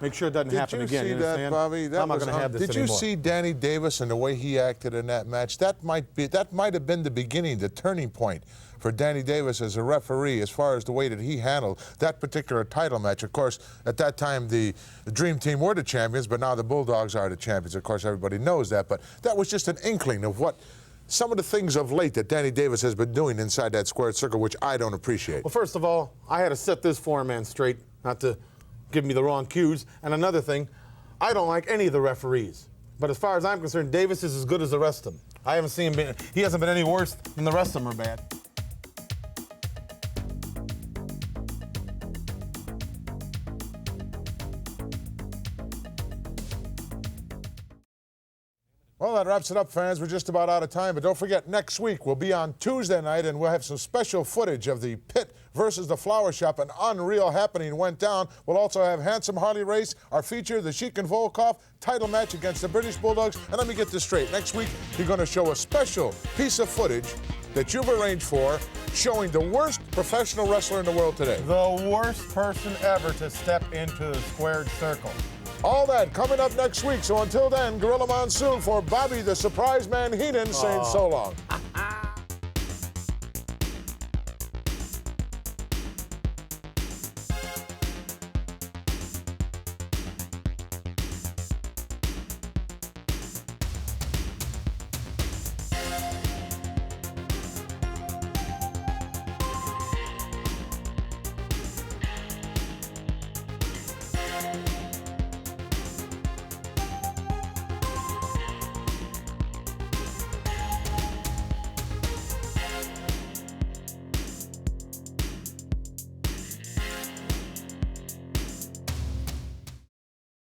Make sure it doesn't happen again. Did you see that, Bobby? I'm not going to have this anymore. Did you see Danny Davis and the way he acted in that match? That might have been the beginning, the turning point for Danny Davis as a referee, as far as the way that he handled that particular title match. Of course, at that time, the Dream Team were the champions, but now the Bulldogs are the champions. Of course, everybody knows that, but that was just an inkling of what some of the things of late that Danny Davis has been doing inside that squared circle, which I don't appreciate. Well, first of all, I had to set this four-man straight, not to give me the wrong cues. And another thing, I don't like any of the referees. But as far as I'm concerned, Davis is as good as the rest of them. I haven't seen him, he hasn't been any worse than the rest of them are bad. Well, that wraps it up, fans. We're just about out of time, but don't forget, next week we'll be on Tuesday night, and we'll have some special footage of the Pit versus the Flower Shop. An unreal happening went down. We'll also have Handsome Harley Race, our feature, the Sheik and Volkoff title match against the British Bulldogs. And let me get this straight. Next week, you're going to show a special piece of footage that you've arranged for, showing the worst professional wrestler in the world today. The worst person ever to step into the squared circle. All that coming up next week. So until then, Gorilla Monsoon for Bobby the Surprise Man Heenan saying so long.